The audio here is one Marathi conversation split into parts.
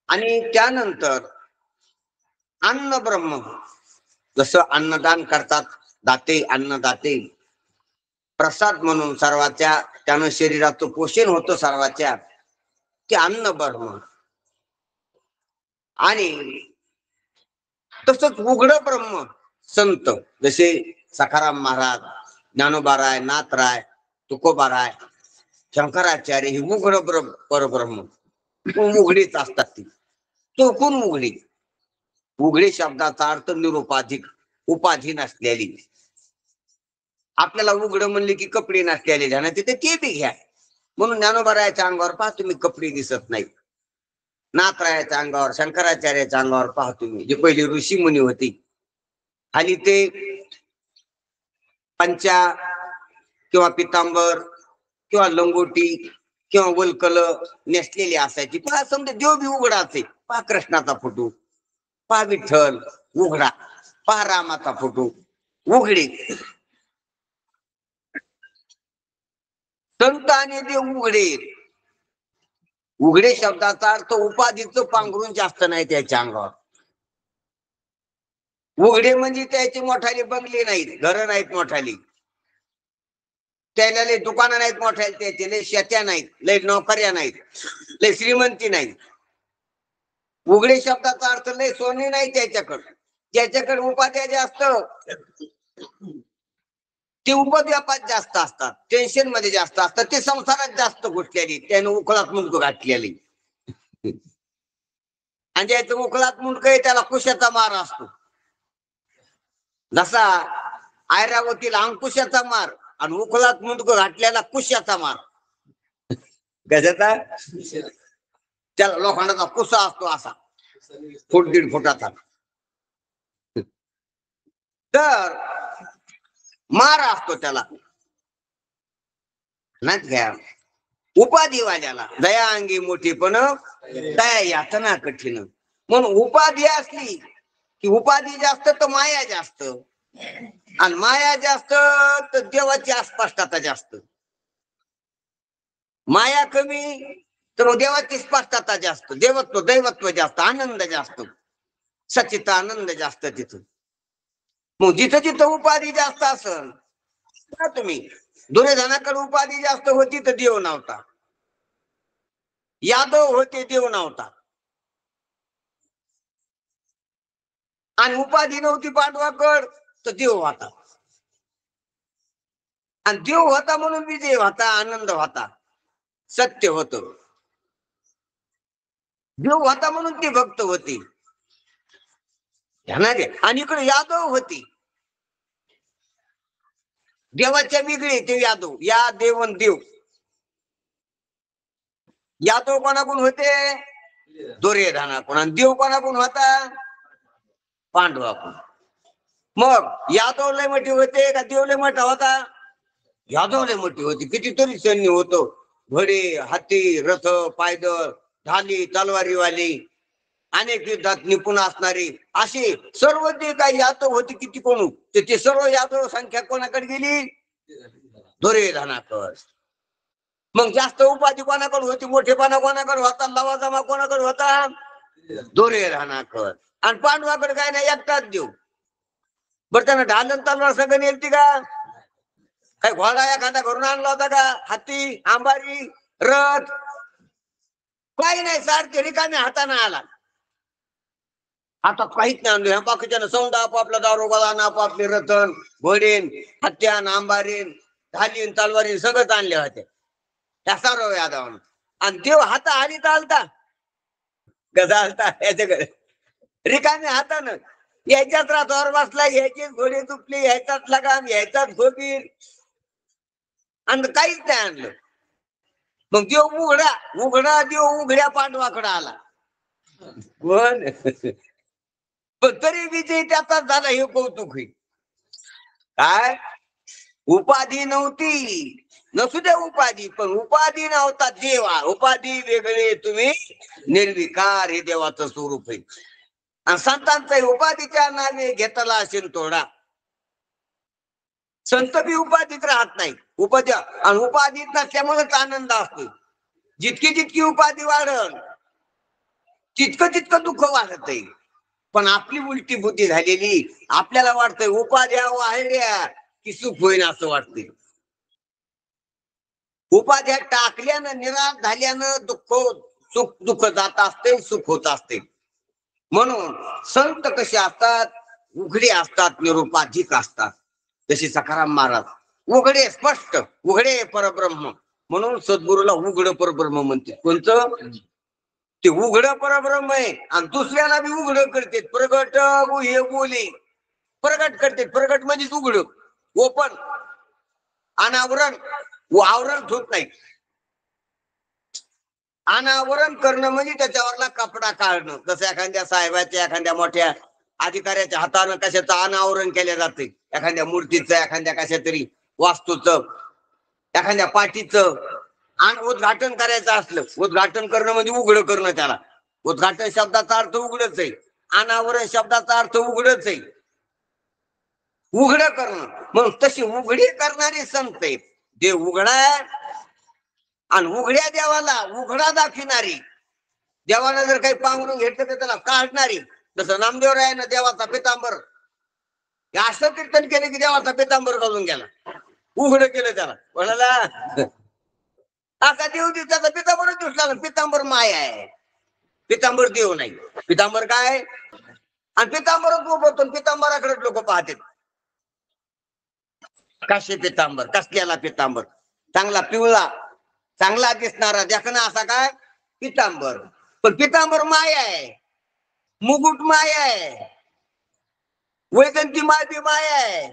आणि त्यानंतर अन्न ब्रह्म, जसं अन्नदान करतात दाते, अन्नदाते, प्रसाद म्हणून सर्वाच्या, त्यानं शरीराचं पोषण होतं सर्वाच्या, ते अन्न ब्रह्म. आणि तसंच उघड ब्रह्म संत जसे सखाराम महाराज, ज्ञानोबाराय, नाथराय, तुकोबाराय, शंकराचार्य, हे उघड परब्रह्म उघडीच असतात. ती चोखून उघडी. उघडे शब्दाचा अर्थ निरुपाधिक, उपाधी नसलेली. आपल्याला उघड म्हणले की कपडे नसलेले ध्यानात तिथे ते बी घ्या. म्हणून ज्ञानोबारायाच्या अंगावर पहा तुम्ही कपडे दिसत नाही. नाथरायाच्या अंगावर, शंकराचार्याच्या अंगावर पहा तुम्ही, जे पहिले ऋषी मुनी होती, आणि ते पंचा किंवा पितांबर किंवा लंगोटी किंवा वलकल नेसलेली असायची. पहा समजा देव बी उघडाचे. पहा कृष्णाचा फोटो, पहा विठ्ठल उघडा, पहा रामाचा फोटो उघडे. संत आणि देव उघडे. उघडे शब्दाचा अर्थ उपाधीचं पांघरून जास्त नाही त्याच्या अंगावर. उघडे म्हणजे त्याची मोठाली बंगली नाहीत, घर नाहीत मोठाली, त्याला लय दुकानं नाहीत मोठाली, त्याचे लय शेत्या नाहीत, लय नोकऱ्या नाहीत, लय श्रीमंती नाही. उघडे शब्दाचा अर्थ लय सोने नाही त्याच्याकडे. ज्याच्याकडे उपाध्या जास्त, ते उपद्व्यापात जास्त असतात, टेन्शन मध्ये जास्त असतात, ते संसारात जास्त घुसलेली, त्यानं उकळात मुंडक घातलेली. आणि ज्याचं उकळात मुंडक आहे त्याला कुशाचा मार असतो. जसा ऐरावतीला अंकुशाचा मार आणि उकळात मुंडक घातल्याला कुशाचा मार. कशाचा? त्याला लोखंडाचा कुसा असतो, असा फूट 1.5 फुटाचा. तर मार असतो त्याला. नाही घ्या उपाधीवाल्याला दया अंगी मोठी पण दया यातना कठीण. म्हणून उपाधी असली की उपाधी जास्त तर माया जास्त, आणि माया जास्त तर देवाची अस्पष्टता जास्त. माया कमी तर देवाची स्पष्टता जास्त, देवत्व दैवत्व जास्त, आनंद जास्त, सचित आनंद जास्त तिथं. मग जिथं जिथं उपाधी जास्त असल, तुम्ही दुर्योधनाकडे उपाधी जास्त होती तर देव नव्हता, यादव होते देव नव्हता, आणि उपाधी नव्हती पांडवाकड तर देव होता. आणि देव होता म्हणून विजय होता, आनंद होता, सत्य होत. देव होता म्हणून ती भक्त होती. आणि इकडे यादव होती, देवाच्या वेगळे ते यादव, या देवन देव. यादव कोणाकडून होते? दुर्योधनाकडून. आणि देव कोणाकडून होता? पांडवाकडून. मग यादव लय मोठी होते का देव लय मोठा होता? यादव लय मोठी होती. कितीतरी सैन्य होतं, घोडे, हत्ती, रथ, पायदळ, ढाली, तलवारीवाली, अनेक युद्धात निपुण असणारी, असे सर्व जे काही यादव होते किती कोण, ते सर्व यादव संख्या कोणाकडे गेली? दुर्योधनाकडे. मग जास्त उपाधी कोणाकडे होती, मोठेपणा कोणाकडे होता, लवाजमा कोणाकडे होता? दुर्योधनाकडे. आणि पांडवाकडे काय नाही, एकटाच देव. बरं त्यानं ढालन तलवार सगळं नेलती का? काय घोडा एखादा घरून आणला होता का? हत्ती, अंबारी, रथ काही नाही, सारखे रिकामे हाताने आला. आता काहीच नाही आणलं. ह्या बाकीच्यानं सौंड आपापला दारोगाला, आपापले रथन, घोडेन, हत्यान, अंबारीन, ढालीन, तलवारीन सगळंच आणले होते त्या सर्व यादवानं. आणि देव हाता हारी चालता कसा आलता? याच्याकडे रिकामे हातानं. याच्यात रथावर बसला, याचेच घोडे तुपले, यायचाच लगाम, यायचाच घोबीर, आणि काहीच नाही आणलं. मग देव उघडा देव उघड्या पांडवाकडे आला. कोण? पण तरी विजय त्याचाच झाला, हे कौतुक होईल. काय उपाधी नव्हती, नसू द्या उपाधी, पण उपाधी नव्हता देवा. उपाधी वेगळे, तुम्ही निर्विकार, हे देवाचं स्वरूप आहे. आणि संतांचा उपाधीच्या नावे घेतला असेल थोडा. संत बी उपाधीत राहत नाही, उपाध्या आणि उपाधीत नसल्यामुळेच आनंद असतो. जितकी जितकी उपाधी वाढल तितकं तितकं दुःख वाढत आहे. पण आपली उलटी बुद्धी झालेली, आपल्याला वाटतंय उपाध्या वाढल्या की सुख होईन असं वाटतंय. उपाध्या टाकल्यानं निराश झाल्यानं सुख दुःख जात असते, सुख होत असते. म्हणून संत कसे असतात, उघडे असतात, निरुपाधिक असतात. जसे सखाराम महाराज उघडे स्पष्ट, उघडे परब्रह्म. म्हणून सद्गुरूला उघड परब्रह्म म्हणते. कोणतं? ते उघड परब्रह्म आहे. आणि दुसऱ्याला बी उघड करते. प्रगट हे बोले प्रगट करते. प्रगट म्हणजेच उघड, ओपन. अनावरण, आवरण होत नाही. अनावरण करणं म्हणजे त्याच्यावरला कपडा काढणं. जसं एखाद्या साहेबाच्या, एखाद्या मोठ्या अधिकाऱ्याच्या हातानं कशाचं अनावरण केलं जाते. एखाद्या मूर्तीचं, एखाद्या कशा तरी वास्तूचं, एखाद्या पाठीचं उद्घाटन करायचं असलं, उद्घाटन करणं म्हणजे उघड करणं. त्याला उद्घाटन शब्दाचा अर्थ उघडच आहे, अनावरण शब्दाचा अर्थ उघडच आहे, उघड करणं. मग तशी उघडी करणारे संत आहेत. जे उघडा आणि उघड्या देवाला उघडा दाखविणारी, देवाला जर काही पांघरून घेतलं तर त्याला काढणारी. जसं नामदेवरायानं देवाचा पितांबर असं कीर्तन केलं की देवाचा पितांबर घालून गेला, उघड केलं त्याला. कोणाला आता देव दिवसाचा पितांबरच दिसला. पितांबर माया आहे, पितांबर देव नाही. पितांबर काय? आणि पितांबरच उभवतो. पितांबराकडे लोक पाहतात. कसे पितांबर, कसल्याला पितांबर? चांगला पिवळा, चांगला दिसणारा देखणा असा काय पितांबर. पण पितांबर माया आहे, मुकुट माया आहे, वैजंती माय बी माया आहे.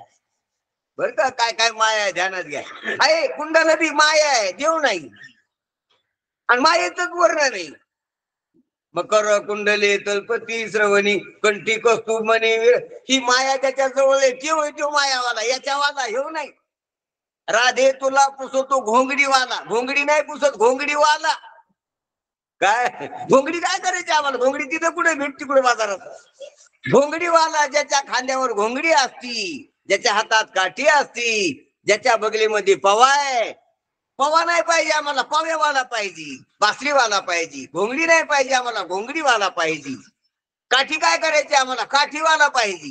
बर का? काय काय माया आहे ध्यानात घ्या. आहे कुंडल बी माया आहे, देव नाही. आणि मायेच वर्ण नाही. मकर कुंडले तलपती श्रवणी कंठी कस्तूर म्हणे, ही माया त्याच्या जवळ आहे. तो मायावाला, याच्यावाला हे नाही. राधे तुला पुसतो घोंगडीवाला, घोंगडी नाही पुसत, घोंगडीवाला. काय घोंगडी काय करायची आम्हाला? घोंगडी तिथं कुठे भेटती, कुठे बाजारात? घोंगडीवाला ज्याच्या खांद्यावर घोंगडी असती, ज्याच्या हातात काठी असती, ज्याच्या बगलीमध्ये पवाय. पवा नाही पाहिजे आम्हाला, पव्यावाला पाहिजे, बासरीवाला पाहिजे. घोंगडी नाही पाहिजे आम्हाला, घोंगडीवाला पाहिजे. काठी काय करायची आम्हाला? काठीवाला पाहिजे.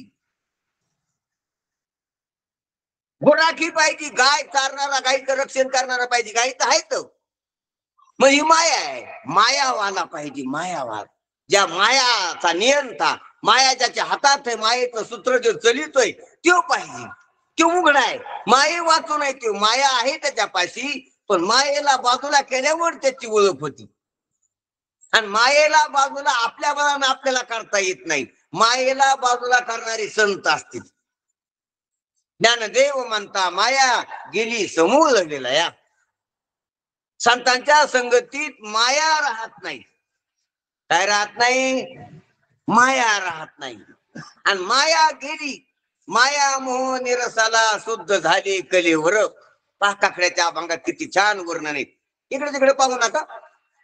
गुराखी पाहिजे, गाय चारणारा, गायचं रक्षण करणारा पाहिजे. गाय तर आहे तर. मग ही माया आहे, मायावाला पाहिजे, मायावाला. ज्या मायाचा नियंता, माया ज्याच्या हातात आहे, मायेचं सूत्र जो चलितोय तो पाहिजे. तो उघडा आहे. माये वाचू नाही. तो माया आहे त्याच्यापाशी, पण मायेला बाजूला केल्यावर त्याची ओळख होती. आणि मायेला बाजूला आपल्या बळानं आपल्याला करता येत नाही. मायेला बाजूला करणारे संत असतील. ज्ञानदेव म्हणता माया गेली समूळ गेला. या संतांच्या संगतीत माया राहत नाही. काय राहत नाही? माया राहत नाही. आणि माया गेली, माया मोह निरसाला शुद्ध झाले कलेवर. पाकाकड्याच्या अभंगात किती छान वर्णन आहे. इकडे तिकडे पाहू नका,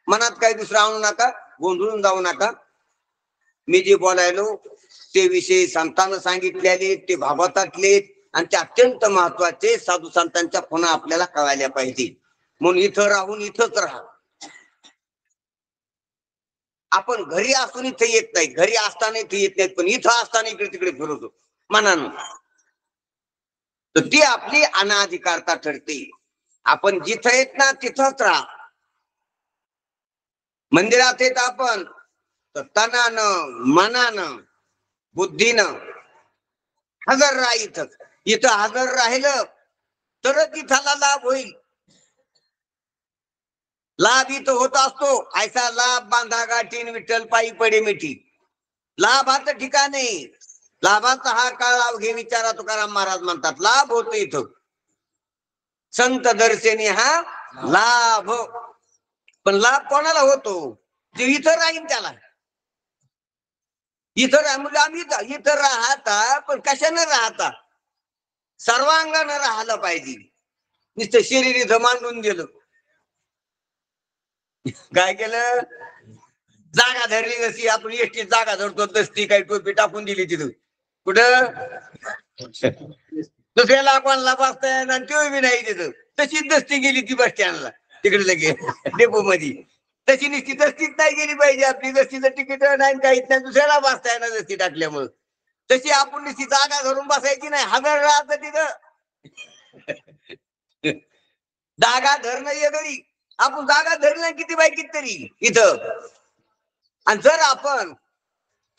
मनात काही दुसरं आणू नका, गोंधळून जाऊ नका. मी जे बोलायलो ते विषय संतांना सांगितलेले, ते भागवतातले, आणि ते अत्यंत महत्वाचे साधू संतांच्या पुन्हा आपल्याला कळायला पाहिजे. म्हणून इथं राहून इथंच राहा. आपण घरी असून इथे येत नाही, घरी असताना इथे येत नाहीत, पण इथं असताना इकडे तिकडे फिरवतो मनानं. तर ती आपली अनाधिकारता ठरते. आपण जिथं येत ना तिथंच राहा. मंदिरात येत आपण तर तनानं, मनानं, बुद्धीनं हजर राहा. इथं हजर राहिलं तरच तिथला लाभ होईल. लाभ इथं होत असतो. ऐसा लाभ बांधा गाठी विठ्ठल पायी पडे मिठी. लाभाचं ठिकाण नाही. लाभाचा हा काळ घे विचारा तुकाराम महाराज म्हणतात. लाभ होतो इथं. संत दर्शनी हा लाभ. पण लाभ कोणाला होतो? जे इथं राहील त्याला. इथं राह म्हणजे आम्ही इथं राहता, पण कशाने राहता? सर्वांगानं राहिलं पाहिजे. नुसतं शरीर इथं मांडून गेलं. काय केलं? जागा धरली. जशी आपण एसटी जागा धरतो तसती काही टोपी टाकून दिली तिथं. कुठं? दुसऱ्याला कोणाला बसता येणार आणि तो बी नाही तिथं. तशीच दस्ती गेली ती बस स्टँडला. तिकडे लगे डेपो मध्ये. तशी निश्चित दस्तीच नाही गेली पाहिजे आपली. दस्तीचं तिकीट नाही काहीच नाही, दुसऱ्याला बसता येणार दस्ती टाकल्यामुळं. तशी आपण निश्चित जागा धरून बसायची नाही, हजर राहतं तिथं. जागा धरणं ये घरी, आपण जागा धरलं किती बाय कितीतरी इथं. आणि जर आपण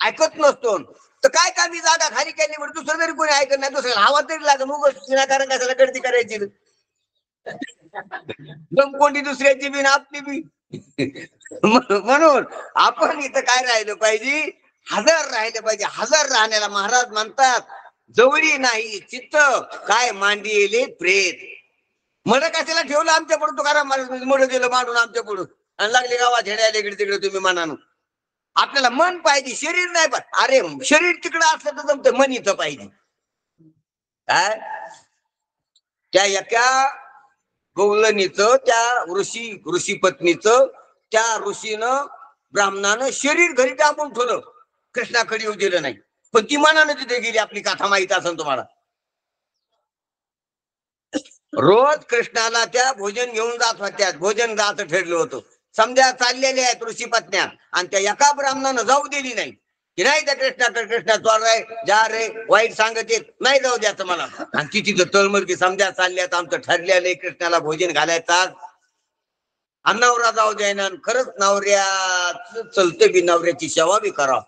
ऐकत नसतो तर काय कामी जागा खाली केली म्हणजे दुसरं तरी कोणी ऐकत नाही, दुसऱ्याला हवा तरी लागेल. मग विनाकारण कशाला गर्दी करायची. दम कोणती दुसऱ्याची बी आपली बी. म्हणून आपण इथं काय राहिलं पाहिजे, हजर राहिलं पाहिजे. हजर राहण्याला महाराज म्हणतात जवळी नाही चित्त काय मांडीले प्रेत. मड कशाला ठेवलं आमच्या पुढे तुकाराम महाराज, मड दिलं मांडून आमच्या पुढे आणि लागले गावात झेड्याला इकडे तिकडे तुम्ही मनानं. आपल्याला मन पाहिजे, शरीर नाही पाहिजे. अरे शरीर तिकडं असलं तर जमतं, मन इथं पाहिजे. काय त्या एका गौलनीचं, त्या ऋषी पत्नीचं, त्या ऋषीनं ब्राह्मणानं शरीर घरी टाकून ठेवलं, कृष्णाकडे येऊ दिलं नाही. पण ती मनानं तिथे गेली. आपली कथा माहित असेल तुम्हाला. रोज कृष्णाला त्या भोजन घेऊन जात होत्या. भोजन जात ठरलं होतं. समजा चाललेले आहेत ऋषी पत्न्या, आणि त्या एका ब्राह्मणानं जाऊ दिली नाही की नाही त्या कृष्णाकडे, कृष्णा चोर रे जा रे वाईट सांगत येत नाही, जाऊ द्याचं मला. आणि ती तिथं तळमळकी समजा चालल्यात, आमचं ठरलेलं कृष्णाला भोजन घालायचा. नवरा जाऊ द्यायना. खरंच नवऱ्याच चलते बी, नवऱ्याची सेवा बी करा.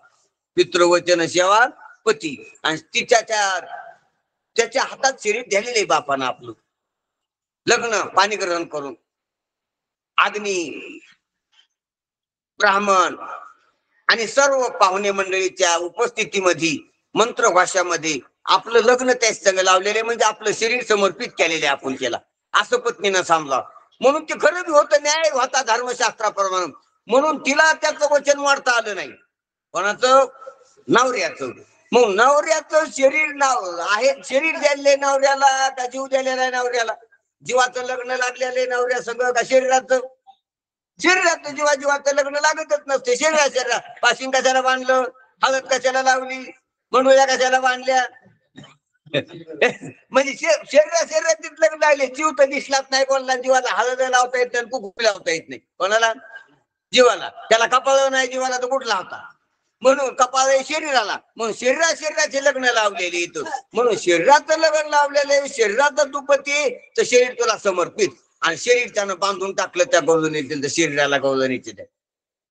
पितृवचन सेवा पती. आणि तिच्या त्याच्या हातात शरीर द्यालेले बापानं आपलं. लग्न पाणी ग्रहण करून आदमी ब्राह्मण आणि सर्व पाहुणे मंडळीच्या उपस्थितीमध्ये मंत्र भाषामध्ये आपलं लग्न त्याच संग लावलेले, म्हणजे आपलं शरीर समर्पित केलेले आपण केला असं पत्नीनं समजा. म्हणून ते खरं बी होतं, न्याय होता धर्मशास्त्राप्रमाणे. म्हणून तिला त्याचं वचन वाढता आलं नाही. कोणाचं? नवऱ्याचं. मग नवऱ्याचं शरीर नाव आहे, शरीर द्यायले नवऱ्याला का जीव द्यायलेला आहे नवऱ्याला? जीवाचं लग्न लागलेलं आहे नवऱ्या सगळं का शरीराचं? शरीराचं. जीवाचं लग्न लागतच नसते. शरीरा पाशिंग कशाला बांधलं, हळद कशाला लावली, मंडोळ्या कशाला बांधल्या? म्हणजे शरीरात लग्न लागले. जीव तर दिसलाच नाही कोणाला. जीवाला हळद लावता येत नाही, कुठे लावता येत नाही कोणाला? जीवाला. त्याला कपाळ नाही जीवाला तर कुठं लावता? म्हणून कपाळ शरीराला. म्हणून शरीराचे लग्न लावलेले इथं. म्हणून शरीराचं लग्न लावलेलं, शरीराचं तू पती तर शरीर तुला समर्पित. आणि शरीर त्यानं बांधून टाकलं त्या गौलनीतील, तर शरीराला गौलनीचे द्या.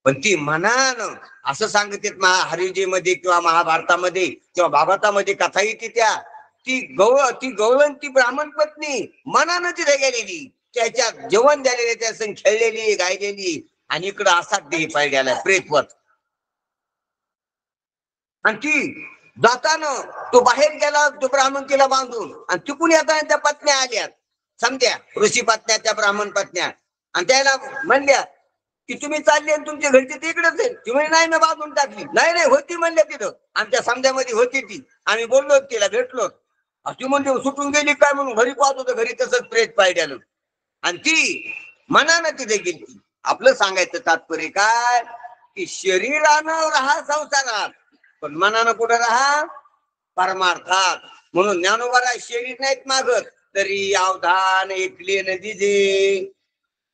पण ती मनानं असं सांगते हरिजीमध्ये किंवा महाभारतामध्ये किंवा भागवतामध्ये कथा येते त्या, ती गौलन ती ब्राह्मण पत्नी मनानं तिथे गेलेली, त्याच्यात जेवण द्यालेले, त्या संग खेळलेली गायलेली. आणि इकडं असाच देही पाहिजे प्रेतवत. आणि ती जाताना तो बाहेर गेला, तो ब्राह्मण तिला बांधून, आणि तिकून येताना त्या पत्न्या आल्यात समत्या, ऋषी पत्न्या, त्या ब्राह्मण पत्न्या. आणि त्याला म्हणल्या की तुम्ही चालले तुमच्या घरचे तिकडेच आहे. ती म्हणे नाही, मी बांधून टाकली. नाही होती म्हणल्या तिथं, आमच्या समध्यामध्ये होती ती. आम्ही बोललो तिला, भेटलो. ती म्हणजे सुटून गेली काय म्हणून घरी पाहत होतं, घरी तसंच प्रेत पाहिल्यानं. आणि ती मनानं तिथे गेली. आपलं सांगायचं तात्पर्य काय की शरीरानं राहा संसारात, पण मनानं कुठं राहा? परमार्थात. म्हणून ज्ञानोबा शरीर नाहीत मागत, तरी अवधान ऐकले न दिजे,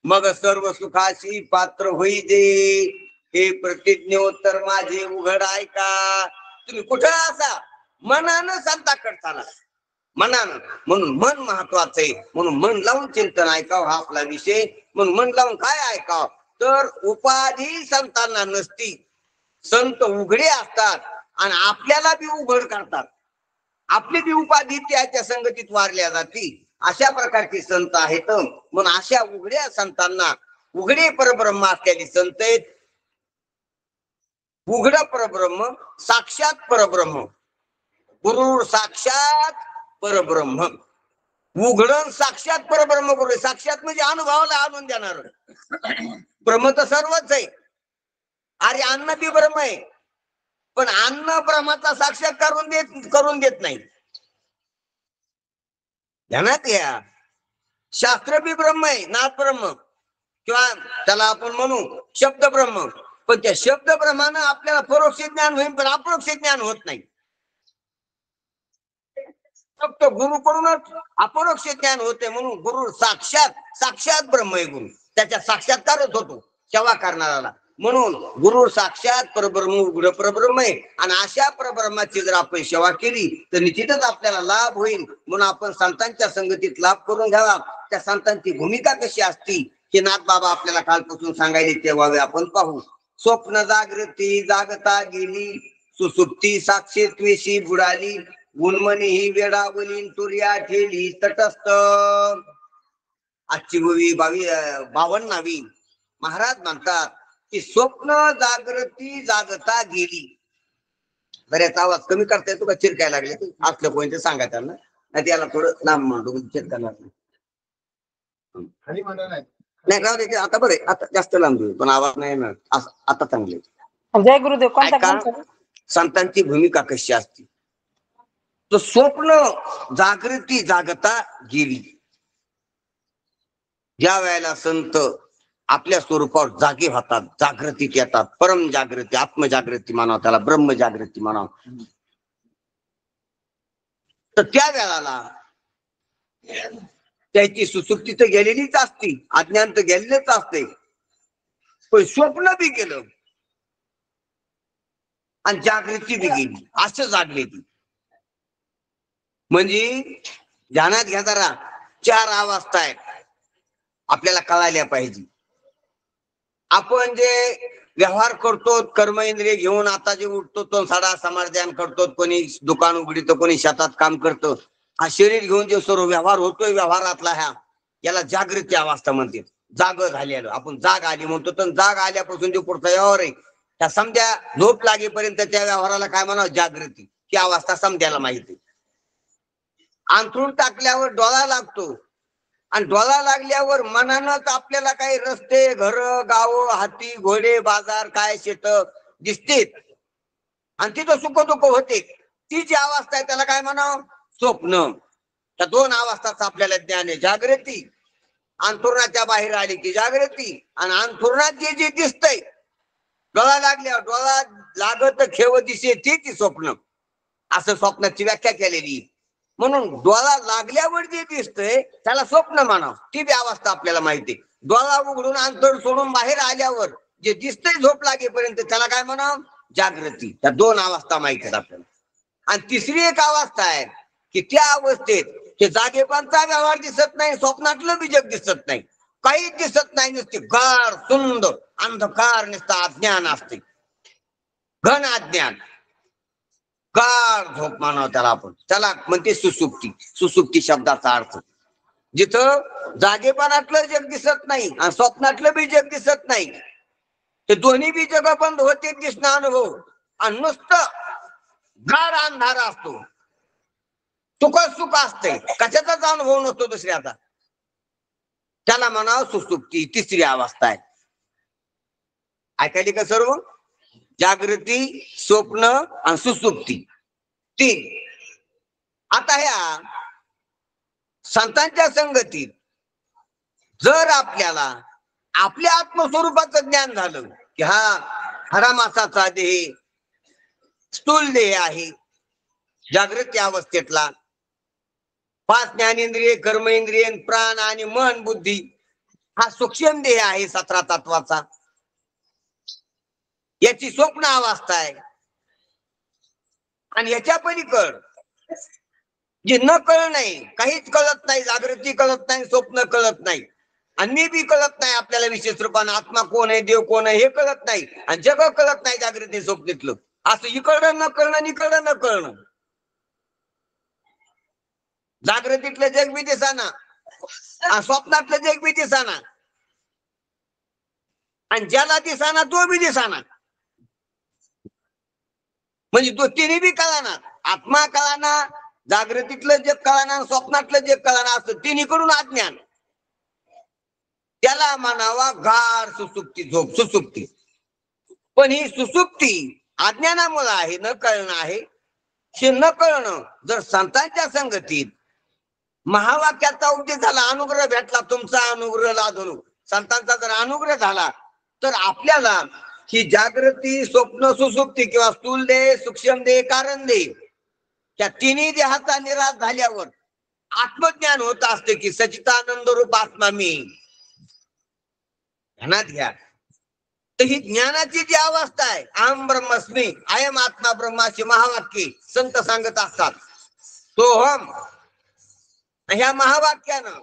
मग सर्व सुखाशी पात्र होई दे. हे प्रतिज्ञोत्तर माझे उघड ऐका. तुम्ही कुठं असा मनानं संताकडे चाला, मनानं. म्हणून मन महत्वाचं आहे. म्हणून मन लावून चिंतन ऐकावं हा आपला विषय. म्हणून मन लावून काय ऐकावं तर उपाधी संतांना नसती. संत उघडे असतात आणि आपल्याला बी उघड करतात. आपली बी उपाधी त्याच्या संगतीत वारल्या जाती. अशा प्रकारचे संत आहेत. म्हणून अशा उघड्या संतांना उघडे परब्रह्म असलेले संत आहेत. उघड परब्रह्म, साक्षात परब्रह्म, गुरु साक्षात परब्रह्म. उघडण साक्षात परब्रह्म गुरु. साक्षात म्हणजे अनुभवाला आणून देणार. ब्रह्म तर सर्वच आहे. अरे अन्न बी ब्रह्म आहे, पण अन्न ब्रह्माचा साक्षात करून देत नाही. ध्यानात घ्या. शास्त्र बी ब्रह्म आहे, नाथ ब्रह्म, किंवा त्याला आपण म्हणू शब्द ब्रह्म. पण त्या शब्द ब्रह्मानं आपल्याला परोक्ष ज्ञान होईल, पण अपरोक्ष ज्ञान होत नाही. फक्त गुरुकडूनच अपरोक्ष ज्ञान होते. म्हणून गुरु साक्षात ब्रह्म आहे गुरु. त्याच्या साक्षात्कारच होतो सेवा करणाऱ्याला. म्हणून गुरु साक्षात परब्रह्म उग्र परब्रह्म आहे. आणि अशा परब्रह्माची जर आपण सेवा केली तर निश्चितच आपल्याला लाभ होईल. म्हणून आपण संतांच्या संगतीत लाभ करून घ्यावा. त्या संतांची भूमिका कशी असती हे नाथ बाबा आपल्याला कालपासून सांगायले तेव्हा आपण पाहू. स्वप्न जागृती जागता गेली, सुसुप्ती साक्षी त्वेशी बुडाली, उन्मनी ही वेडावली तुर्या ठेली तटस्थ. आजची 52वी महाराज म्हणतात की स्वप्न जागृती जागता गेली. बऱ्याच आवाज कमी करता येतो का? चिरकायला लागले असलं कोणी सांगा त्यांना, नाही त्याला थोडं लांब म्हणतो चिरकायला लागलं नाही राहू दे. आता बरे आता जास्त लांब देऊ पण आवाज नाही ना आता चांगले. जय गुरुदेव. कोणता संतांची भूमिका कशी असते? तो स्वप्न जागृती जागता गेली. ज्या वेळेला संत आपल्या स्वरूपावर जागे होतात, जागृतीत येतात, परम जागृती, आत्मजागृती म्हणावं त्याला, ब्रह्म जागृती म्हणावं, तर त्या वेळाला त्याची सुसुप्ती तर गेलेलीच असती, अज्ञान तर गेलेलंच असते, पण स्वप्न बी गेलं आणि जागृती बी गेली. असं जागले ती. म्हणजे ध्यानात घ्या जरा, 4 अवस्था आहेत आपल्याला कळायला पाहिजे. आपण जे व्यवहार करतो कर्म इंद्रिय घेऊन, आता जे उठतो तो साडा समाधान करतो, कोणी दुकान उघडतो, कोणी शेतात काम करतो, हा शरीर घेऊन जे सर्व व्यवहार होतोय व्यवहारातला याला जागृती अवस्था म्हणते. जाग झालेलं आपण जाग आली म्हणतो. तर जाग आल्यापासून जो पुढचा व्यवहार आहे त्या समध्या झोप लागेपर्यंत त्या व्यवहाराला काय म्हणावं? जागृती. ही अवस्था समध्याला माहिती. अंथरूण टाकल्यावर डोळा लागतो आणि डोळा लागल्यावर मनानच आपल्याला काही रस्ते, घर, गाव, हाती, घोडे, बाजार, काय शेत दिसतेत आणि तिथं सुख दुःख होते. ती जी अवस्था आहे त्याला काय म्हणावं? स्वप्न. त्या 2 अवस्थाच आपल्याला ज्ञान आहे. जागृती, अंथरुणाच्या बाहेर आली की जागृती, आणि अंथरुणात जे जे दिसतंय डोळा लागल्यावर डोळा लागत खेव दिसे ती स्वप्न. असं स्वप्नाची व्याख्या केलेली. म्हणून डोळा लागल्यावर जे दिसतंय त्याला स्वप्न म्हणावं. ती बी अवस्था आपल्याला माहिती. डोळा उघडून अंतर सोडून बाहेर आल्यावर जे दिसतंय झोप लागेपर्यंत त्याला काय म्हणावं? जागृती. त्या 2 अवस्था माहिती आहेत आपल्याला. आणि तिसरी एक अवस्था आहे की त्या अवस्थेत हे जागेपणचा व्यवहार दिसत नाही, स्वप्नातलं बी जग दिसत नाही, काहीच दिसत नाही, नुसते गाढ सुंदर अंधकार, नुसतं अज्ञान असते, घन अज्ञान, गाढ झोप म्हणावं त्याला आपण. त्याला म्हणते सुसुप्ती. सुसुप्ती शब्दाचा अर्थ जिथं जागेपणातलं जग दिसत नाही आणि स्वप्नातलं बी जग दिसत नाही, ते दोन्ही बी जग बंद होते दिसणं अनुभव, आणि नुसतं गाढ अंधार असतो, सुख असते, कशाचाच अनुभव नसतो दुसऱ्याचा. त्याला म्हणावं सुसुप्ती. तिसरी अवस्था आहे. ऐकायली का सर्व? जागृती, स्वप्न आणि सुसुप्ती 3. आता ह्या संतांच्या संगतीत जर आपल्याला आपल्या आत्मस्वरूपाचं ज्ञान झालं की हा खरा मासाचा देह, स्थूल देह आहे जागृती अवस्थेतला, 5 ज्ञानेंद्रिय, कर्म इंद्रिय, प्राण आणि मन बुद्धी हा सूक्ष्म देह आहे 17 तत्वाचा, याची स्वप्न अवस्था आहे. आणि याच्या पलीकड जे न कळत नाही, काहीच कळत नाही, जागृती कळत नाही, स्वप्न कळत नाही, आणि मी बी कळत नाही आपल्याला विशेष रूपाने आत्मा कोण आहे, देव कोण आहे हे कळत नाही, आणि जग कळत नाही जागृती स्वप्नीतलं, असं इकडं न कळणं इकडं न कळणं. जागृतीतलं जग बी दिसाना, स्वप्नातलं जग बी दिसाना, आणि ज्याला दिसाना तो बी दिसाना. म्हणजे तो तिन्ही बी कळाना, आत्मा कळाना, जागृतीतलं जग कळाना, स्वप्नातलं जग कळाना, असं तिन्हीकडून अज्ञान. त्याला म्हणावा गाढ सुसुप्ती झोप, सुसुप्ती. पण ही सुसुप्ती अज्ञानामुळे आहे, न कळणं आहे. हे न कळणं जर संतांच्या संगतीत महावाक्याचा उपदेश झाला, अनुग्रह भेटला, तुमचा अनुग्रह लाधून संतांचा जर अनुग्रह झाला, तर आपल्याला ही जागृती, स्वप्न, सुसुप्ती किंवा स्थूल देह, सूक्ष्म देह, कारण देह, त्या तिन्ही देहाचा निराश झाल्यावर आत्मज्ञान होत असते की सच्चिदानंद रूप आत्मा मी. ध्यानात घ्या. तर ही ज्ञानाची जी अवस्था आहे, अहम ब्रह्मस्मी अयम आत्मा ब्रह्माची महावाक्य संत सांगत असतात. सोहम ह्या महावाक्यानं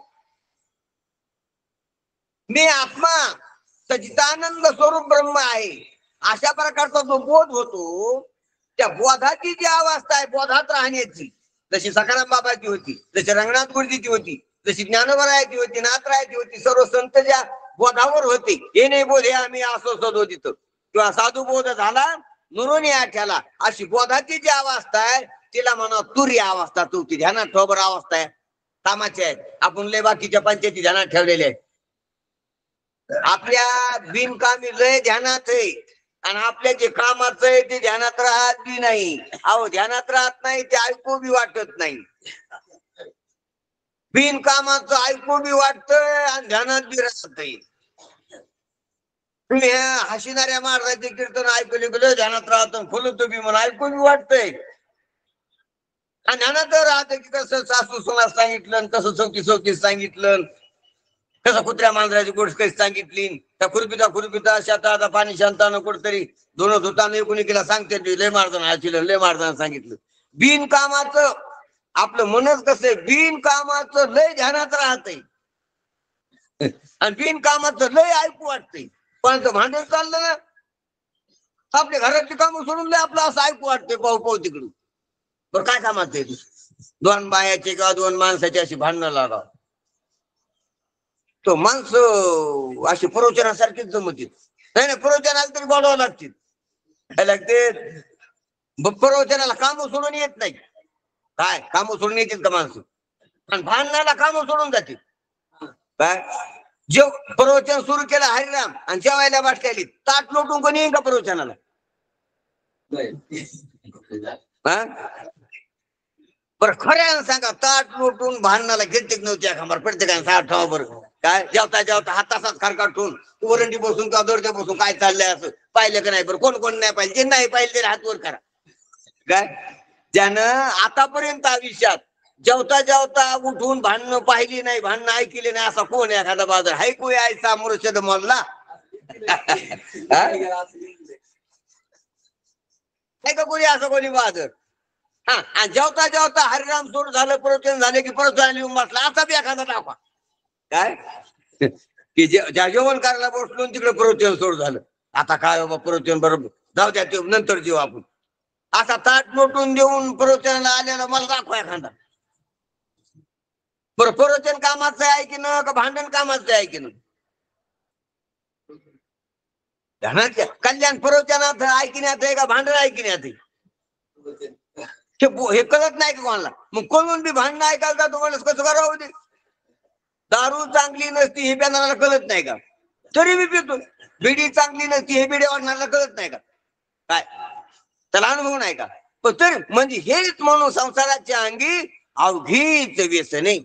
मी आत्मा सच्चिदानंद स्वरूप ब्रह्म आहे अशा प्रकारचा जो बोध होतो, त्या बोधाची जी अवस्था आहे बोधात राहण्याची, जशी सकाराम बाबाची होती, जशी रंगनाथ गुरुजीची होती, जशी ज्ञानोबरायाची होती, नाथरायाची होती, सर्व संत ज्या बोधावर होते, हे नाही बोध हे आम्ही असं शोधत तिथं किंवा साधू बोध झाला नुरून आठ्याला, अशी बोधाची जी अवस्था आहे तिला म्हणा तुरी अवस्था. तू ती ध्यानात ठोबर अवस्था आहे, कामाची आहे. आपण लय बाकीच्या पंचायती ध्यानात ठेवलेल्या आहेत. आपल्या बिनकामी लय ध्यानात आहे आणि आपल्या जे कामाचं आहे ते ध्यानात राहत बी नाही. अहो ध्यानात राहत नाही ते ऐकू बी वाटत नाही. बिनकामाचं ऐकू बी वाटतंय आणि ध्यानात बी राहत नाही. तुम्ही हशिणाऱ्या महाराजांचे कीर्तन ऐकले गेलो ध्यानात राहतो, फुलतो बी म्हणून ऐकू बी वाटतंय आणि ध्यानात राहत की कसं सासू सुना सांगितलं, कसं चौकी चौकी सांगितलं, कसं कुत्र्या मांजराची गोष्ट कशी सांगितली, त्या खुरपिता शेतात पाणी शांतानं कुठतरी दोन धुताना एकुणिकीला सांगते लय मारदान हाचिलं, लय मारदान सांगितलं. बिनकामाचं आपलं मनच कसं बिनकामाचं लय ध्यानात राहतंय आणि बिनकामाचं लय ऐकू वाटतंय. पण भांडण चाललं ना, आपल्या घरातली कामं सोडून लय आपलं असं ऐकू वाटतंय पाहू पाहू तिकडून. बरं काय कामाचं आहे? दोन बायाचे किंवा दोन माणसाची अशी भांडणं लागा, तो माणसं अशी प्रवचनासारखीच जमतील. नाही प्रवचनाला तरी बोलावं लागतील, काय लागते प्रवचनाला कामं सोडून येत नाही. काय कामं सोडून येतील का माणसं? आणि भांडणाला कामं सोडून जातील. काय जेव प्रवचन सुरू केलं हरिराम आणि जेवायला बसलेली ताट लोटून कोणी येईल का प्रवचनाला? बरं खऱ्यानं सांगा, ताट लोटून भांडणाला घेते नव्हत्या खबर प्रत्येकाने साठ ठेवा बरं. काय जेवता जेवता हाताचाच खरकाटून वरंडी बसून किंवा दोरच्या बसून काय चाललंय असं पाहिलं का नाही? बरं कोण कोण नाही पाहिजे, जे नाही पाहिजे ते हात वर करा. काय ज्यानं आतापर्यंत आयुष्यात जेवता जेवता उठून भांडणं पाहिली नाही, भांडणं ऐकली नाही, असा कोण आहे? एखादा बाजार हाय कोय आयचा मुर्शद मोल्ला नाही का कोणी असं कोणी बाजार? हा जेवता जेवता हरिराम सुरू झालं, प्रवचन झाले की परत येऊन बसला, असा बी एखादा टाका. काय की ज्या जेवण करायला बसलो तिकडे प्रवचन सुरू झालं, आता काय बाबा प्रवचन बरोबर जाऊ द्या ते नंतर जेऊ आपण, असा ताट लोटून देऊन प्रवचनाला आलेला मला दाखवा एखादा. बरं प्रवचन कामाचं आहे की न का भांडण कामाचं आहे की न? कल्याण प्रवचनात ऐकण्यात आहे का भांडण ऐकण्यात आहे? हे कळत नाही का कोणाला? मग कोणून बी भांडणं ऐकायला का तुम्हाला कसं करावं? ते दारू चांगली नसती हे पिणाऱ्याला कळत नाही का? तरी मी पितो. बिडी चांगली नसती हे बिडी वाढणाऱ्याला कळत नाही का? काय त्याला अनुभव नाही का? पण तरी म्हणजे हेच म्हणून संसाराच्या अंगी अवघीच व्यसन नाही.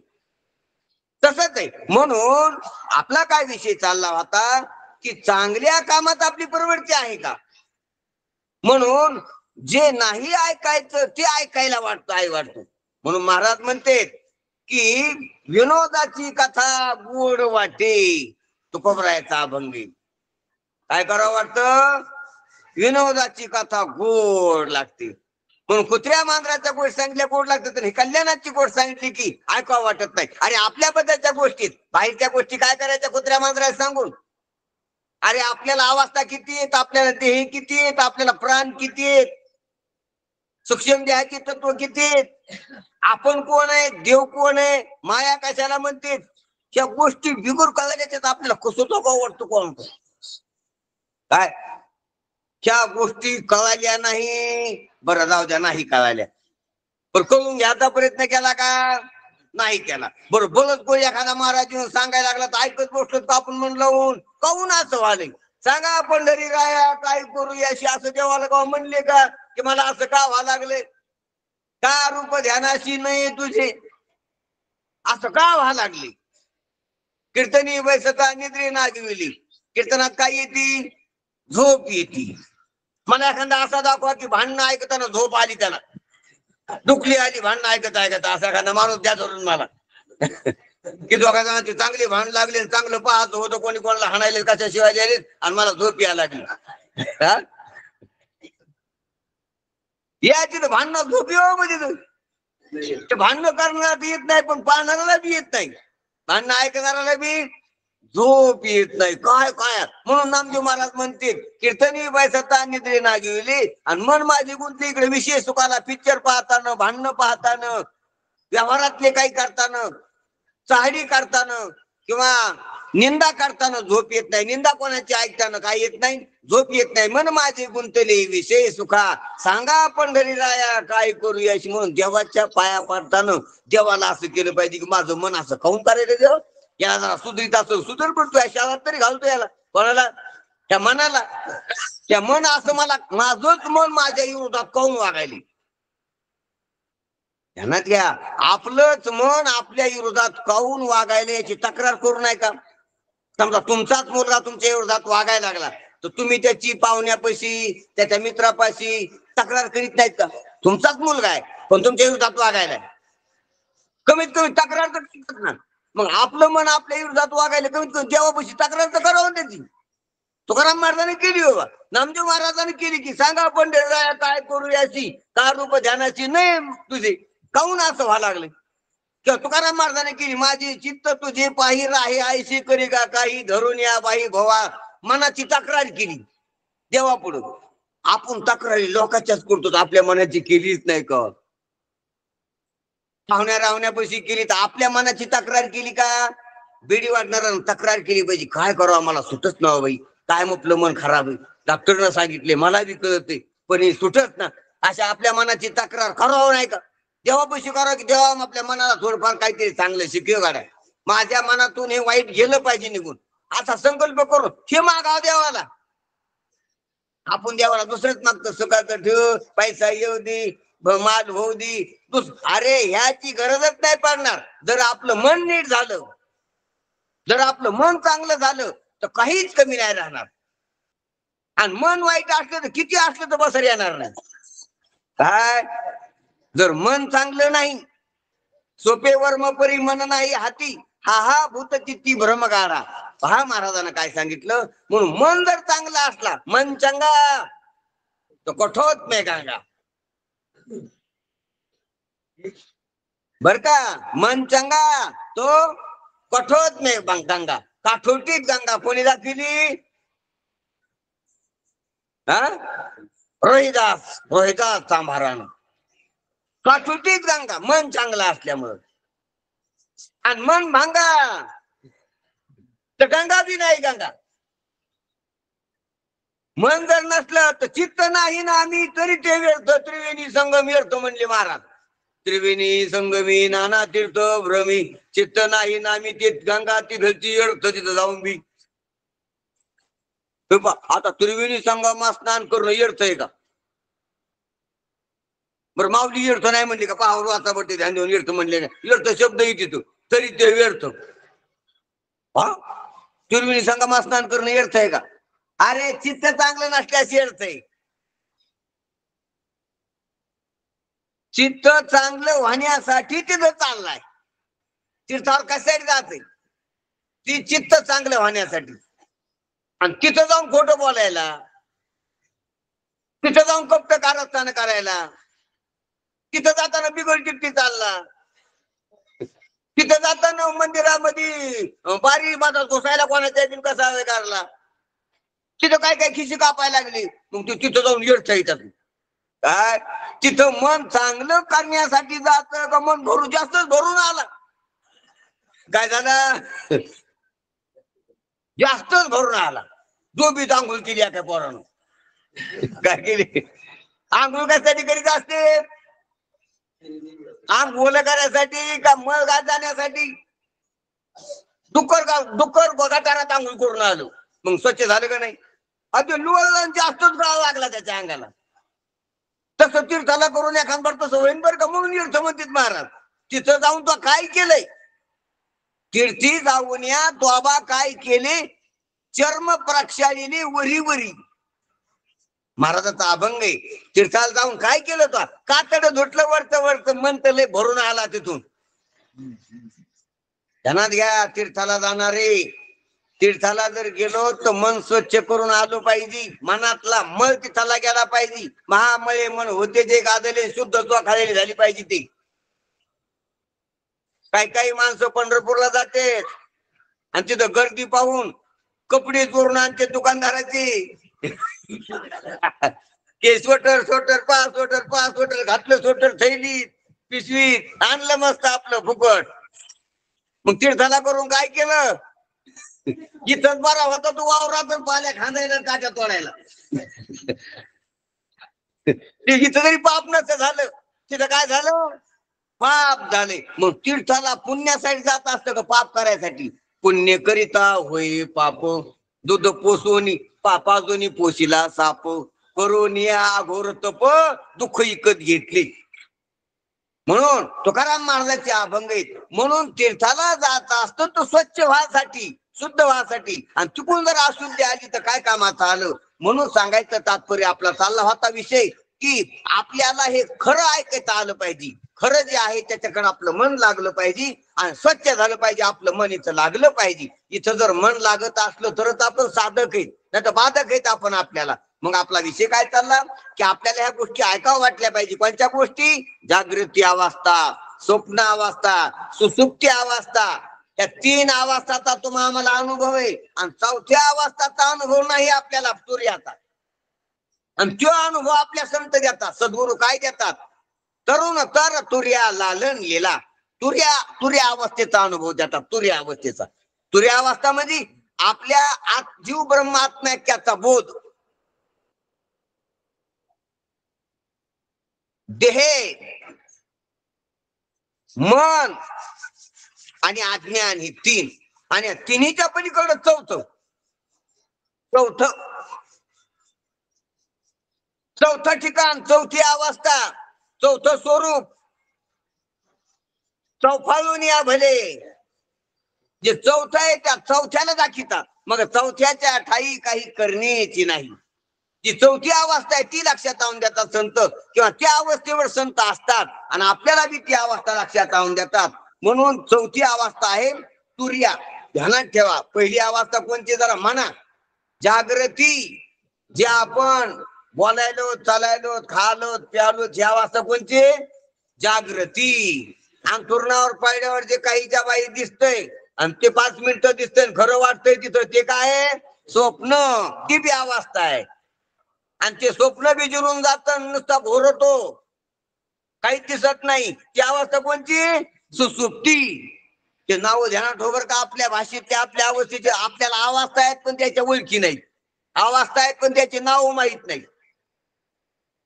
तसंच आहे. म्हणून आपला काय विषय चालला होता की चांगल्या कामात आपली प्रवृत्ती आहे का? म्हणून जे नाही ऐकायचं ते ऐकायला वाटतं. म्हणून महाराज म्हणते की विनोदाची कथा गोड वाटे तुकोबरायचा अभंगी. काय करावं वाटतं? विनोदाची कथा गोड लागते. म्हणून कुत्र्या मांजराच्या गोष्टी सांगितल्या गोड लागतात, तर हे कल्याणाची गोष्ट सांगितली की ऐकावं वाटत नाही. अरे आपल्याबद्दलच्या गोष्टीत बाहेरच्या गोष्टी काय करायच्या कुत्र्या मांजराला सांगून? अरे आपल्याला अवस्था किती आहेत, आपल्याला देह किती आहेत, आपल्याला प्राण किती आहेत, सूक्ष्म देहाचे तत्व किती आहेत, आपण कोण आहे, देव कोण आहे, माया कशाला म्हणते, ह्या गोष्टी बिगुर कळायच्यात आपल्याला कसं वाटतो कोण काय? ह्या गोष्टी कळाल्या नाही. बरं जाऊ द्या, नाही कळाल्या, पण कळून घ्यायचा प्रयत्न केला का? नाही केला. बरं बोलत कोणी एखादा महाराज येऊन सांगायला लागला तर ऐकत बसलो तर आपण म्हणलं काहून असं व्हायलंय? सांगा पंढरी राया काय करू याशी असं देवाला का म्हणले का की मला असं का व्हावं लागले? का रूप ध्यानाशी नाही तुझे असं का व्हावं लागले? कीर्तनी वैसता निद्रे नागविली. कीर्तनात काय येते? झोप येते. मला एखादा असा दाखवा की भांडणं ऐकताना झोप आली, त्याला दुखली आली भांडणं ऐकत ऐकत, असा एखादा माणूस द्या धरून मला. की दोघा जणांची चांगली भांडण लागली, चांगलं पाहत होतं, कोणी कोणाला हाणायले कशा शिवाय गेले, आणि मला झोप यायला लागली. हा? याची तर भांडणं झोप येऊ म्हणजे ते भांडणं करणारा बी येत नाही, पण पाहणाऱ्याला बी येत नाही, भांडणं ऐकणाऱ्याला बी झोप येत नाही. काय काय म्हणून नामदेव महाराज म्हणते, कीर्तनी पैसा निद्रे नागिवली, आणि मन माझी गुंतली इकडे विषय सुखाला, पिक्चर पाहताना, भांडणं पाहताना, व्यवहारातले काही करताना, चाहडी काढताना किंवा निंदा करताना झोप येत नाही. निंदा कोणाची ऐकताना काय येत नाही, झोप येत नाही. मन माझे गुंतले विषय सुखा, सांगा पंढरी राया काय करू याशी. म्हणून देवाच्या पाया पडताना देवाला असं केलं पाहिजे की माझं मन असं काहून करायला देव, याला जरा सुधरीत असं सुधर पडतो, शाळात तरी घालतो याला, कोणाला, त्या मनाला. त्या मन असं मला, माझंच मन माझ्या विरोधात काहून वागायली. ध्यानात घ्या, आपलंच मन आपल्या विरोधात काहून वागायला याची तक्रार करू नये का. समजा तुमचाच मुलगा तुमच्या विरोधात वागायला लागला, तर तुम्ही त्याची पाहुण्यापाशी, त्याच्या मित्रापाशी तक्रार करीत नाहीत का. तुमचाच मुलगा आहे पण तुमच्या विरोधात वागायला, कमीत कमी तक्रार तर करतात ना. मग आपलं मन आपल्या विरोधात वागायला कमीत कमी देवापाशी तक्रार तर करावं त्याची. तुकाराम महाराजांनी केली बाबा, नामदेव महाराजांनी केली की सांगा पंढरीराया काय करू याची, का रूप ध्यानाची नाही तुझे, काहून असं व्हायला लागले. किंवा तुकाराम महाराजांनी केली, माझी चित्त तुझे पाही राही आयशी करी का काही, धरून या बाई भोवा, मनाची तक्रार केली देवापुढं. आपण तक्रारी लोकांच्याच करतो, आपल्या मनाची केलीच नाही का. पाहुण्या रावण्यापाशी केली तर आपल्या मनाची तक्रार केली का. बेडी वाटणार तक्रार केली पाहिजे, काय करावं मला सुटत ना बाई, काय म्हटलं मन खराब आहे, डॉक्टरनं सांगितले मला बी कळते पण हे सुटत ना. अशा आपल्या मनाची तक्रार करावं नाही का. देवापाशी करावं की देवा आपल्या मनाला थोडंफार काहीतरी चांगलं शिकव गाड्या, माझ्या मनातून हे वाईट गेलं पाहिजे निघून, असा संकल्प करून हे मागाव देवाला. आपण देवाला दुसरंच मागतो, सुखाचं ठेव, पैसा येऊ दे, माल होऊ दे, अरे ह्याची गरजच नाही पडणार. जर आपलं मन नीट झालं, जर आपलं मन चांगलं झालं तर काहीच कमी नाही राहणार. आणि मन वाईट असलं तर किती असलं तर बसर येणार नाही. काय जर मन चांगलं नाही, सोपे वर्म परी मन नाही हाती, हा हा भूत चित्ती भ्रमगारा. पहा महाराजांना काय सांगितलं. म्हणून मन जर चांगला असला, मन चंगा तो कठोत नाही गंगा, बर का. मन चंगा तो कठोत नाही गंगा, काठोटीत गंगा कोणी दाखविली. हा, रोहिदास, रोहिदास चांभारानं. काठोटीत गंगा मन चांगलं असल्यामुळं. आणि मन भांगा तर गंगा बी नाही गंगा. मन जर नसलं तर चित्त नाही ना आम्ही तरी ते व्यर्थ, त्रिवेणी संगम व्यर्थ म्हणले महाराज. त्रिवेणी संगमी नाना तीर्थ भ्रमी, चित्त नाही ना आम्ही ते गंगा तिथलची व्यर्थ, तिथं जाऊन बी. आता त्रिवेणी संगमा स्नान करणं व्यर्थ आहे का. बरं माऊली व्यर्थ नाही म्हणली का, पाहावर आता बघते ध्यान देऊन व्यर्थ म्हणले नाही, व्यर्थ शब्द येते तो तरी ते व्यर्थ. हा, त्रिवेणी संगमा स्नान करणं व्यर्थ आहे का. अरे चित्त चांगलं नसल्यास अर्थ आहे. चित्त चांगलं होण्यासाठी तिथं चाललाय, तीर्थावर कशासाठी जाते, ती चित्त चांगलं होण्यासाठी. आणि तिथं जाऊन खोटं बोलायला, तिथं जाऊन कपट कारस्थान करायला, तिथं जाताना बिगड चिठ्ठी चालला, तिथं जाताना मंदिरामध्ये बारी माझा घुसायला कोणाच्या कसा करला, तिथं काय काय खिशी कापायला लागली, मग तिथं जाऊन व्यर्थ येतात. काय तिथं मन चांगलं करण्यासाठी जात का मन भरून जास्तच भरून आला, काय झालं जास्तच भरून आला. जो बी आंघोळ केली त्या पोरानं, काय केली आंघोळ कशासाठी करीत असते, आंघोळ करायसाठी का मळ घात जाण्यासाठी. डुक्कर गटारात आंघोळ करून आलो, मग स्वच्छ झालं का नाही. अगदी लोळ जास्तच गाव लागला त्याच्या अंगाला. तसं तीर्थाला करून एखाद तसं होईन बरं का, म्हणून तीर्थ म्हणतात महाराज. तिथं जाऊन तो काय केलंय, तीर्थी जाऊन या तोबा काय केले, चर्म प्रक्षाळीने वरी वरी. महाराजाचा अभंग आहे. तीर्थाला जाऊन काय केलं तो, कातड धुटलं वरत वरत, मन तर लय भरून आला तिथून. ध्यानात घ्या, तीर्थाला जाणारे तीर्थाला जर गेलो तर मन स्वच्छ करून आलो पाहिजे. मनातला मळ तीर्थाला गेला पाहिजे. महामळे मन होते जे गाजले शुद्ध खालेली झाली पाहिजे. ती काही काही माणसं पंढरपूरला जाते आणि तिथं गर्दी पाहून कपडे चोरून आणते दुकानदाराचे. के स्वेटर स्वेटर घातलं, स्वेटर थैलीत पिशवीत आणलं मस्त आपलं फुकट. मग तीर्थाला करून काय केलं? इथंच बरा होता तू वावरात पाल्या खांदायला काट्या तोडायला. इथं तरी पाप नसतं झालं, तिथं काय झालं? पाप झाले. मग तीर्थाला पुण्यासाठी जात असतं का पाप करायसाठी? पुण्य करिता होय पाप, दूध पोसोनी पापाजोनी पोशिला साप, करून या घोर तप दुःख इकत घेतले. म्हणून तुकाराम महाराजांचे अभंग आहेत. म्हणून तीर्थाला जात असतो तो स्वच्छ व्हासाठी, शुद्ध व्हासाठी. आणि चुकून जर अशुद्धी आली तर काय कामाचं आलं? म्हणून सांगायचं तात्पर्य आपला चालला होता विषय की आपल्याला हे खरं ऐकायचं आलं पाहिजे. खरं जे आहे त्याच्याकडे आपलं मन लागलं पाहिजे आणि स्वच्छ झालं पाहिजे. आपलं मन इथं लागलं पाहिजे. इथं जर मन लागत असलं तरच आपण साधक आहेत, नाही तर बाधक आहेत आपण आपल्याला. मग आपला विषय काय चालला की आपल्याला ह्या गोष्टी ऐकावं वाटल्या पाहिजे. कोणत्या गोष्टी? जागृती अवस्था, स्वप्न अवस्था, सुसुप्ती अवस्था. या 3 अवस्थाचा तुम्हाला आम्हाला अनुभव आहे. आणि 4थ्या अवस्थाचा अनुभव नाही आपल्याला तुर्याचा. आणि तो अनुभव आपल्या संत देतात, सद्गुरू काय देतात? तरुण तर तुर्या लालन लीला, तुर्या अवस्थेचा अनुभव देतात. तुर्या अवस्थेचा, तुर्या अवस्था म्हणजे आपल्या आत जीव ब्रह्मात्म्याचा बोध. देह, मन आणि अज्ञान ही 3. आणि तिन्हीच्या पलीकडं चौथं ठिकाण, चौथी अवस्था, चौथं स्वरूप. चौफाळून या भले, जे चौथं आहे त्या चौथ्याला दाखितात. मग चौथ्याच्या ठाई काही करण्याची नाही. जी चौथी अवस्था आहे ती लक्षात आणून देतात संत, किंवा त्या अवस्थेवर संत असतात आणि आपल्याला बी ती अवस्था लक्षात आणून देतात. म्हणून चौथी अवस्था आहे तुर्या. ध्यानात ठेवा. पहिली अवस्था कोणती? जरा म्हणा. जागृती, जे आपण बोलायलो, चालायलो, खालो, प्यालो, जी अवस्था कोणती? जागृती. अंथरुणावर पायड्यावर जे काहीच्या बाई दिसतंय आणि ते 5 मिनिटं दिसतंय खरं वाटतंय तिथं, ते काय? स्वप्न. ती बी अवस्था आहे. आणि ते स्वप्न बी जिरून जात, नुसता घोरतो, काहीच दिसत नाही. ती अवस्था कोणती? सुसुप्ती. ते नाव ध्यानात ठेवर का? आपल्या भाषेत त्या आपल्या अवस्थेचे आपल्याला अवस्था आहेत पण त्याच्या ओळखी नाही. अवस्था आहेत पण त्याचे नाव माहित नाही.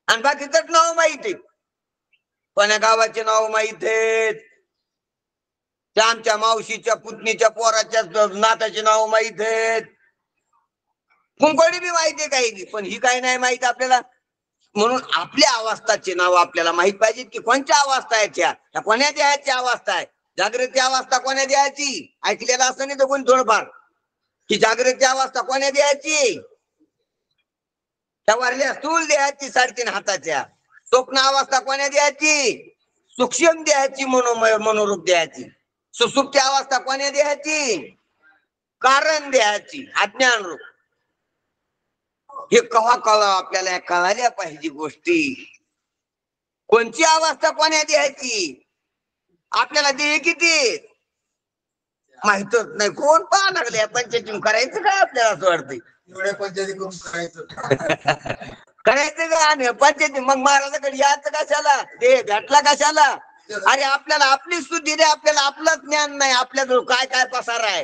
आणि बाकीच नाव माहित आहे. पण गावाचे नाव माहित आहेत, त्या आमच्या मावशीच्या पुतणीच्या पोराच्या नाताचे नाव माहित आहेत, कुंकडी बी माहिती आहे काही, पण ही काय नाही माहित आपल्याला. म्हणून आपल्या अवस्थाचे नाव आपल्याला माहित पाहिजे की कोणत्या अवस्था आहेत त्या कोण्या देहाची अवस्था आहे. जागृती अवस्था कोण्या देहाची? ऐकलेला असं नाही तर कोणी थोडंफार की जागृती अवस्था कोण्या देहाची? त्या वारल्या स्थूल देहाची, 3.5 हाताच्या. स्वप्न अवस्था कोण्या देहाची? सूक्ष्म देहाची, मनोरूप देहाची. सुसुप्ती अवस्था कोण्या देहाची? कारण देहाची, अज्ञान रूप. हे कवा कळा आपल्याला कळाल्या पाहिजे गोष्टी. कोणची अवस्था कोण्या देहाची? आपल्याला देह किती माहितच नाही. कोण पाहा लागले पंचायती करायचं काय? आपल्याला असं वाटतंय एवढ्या पंचायती करून करायचं करायचं का? पंचायती मग महाराजाकडे यायचं कशाला? देह भेटला कशाला? अरे आपल्याला आपली शुद्धी दे, आपल्याला आपलं ज्ञान नाही. आपल्याजवळ काय काय पसार आहे.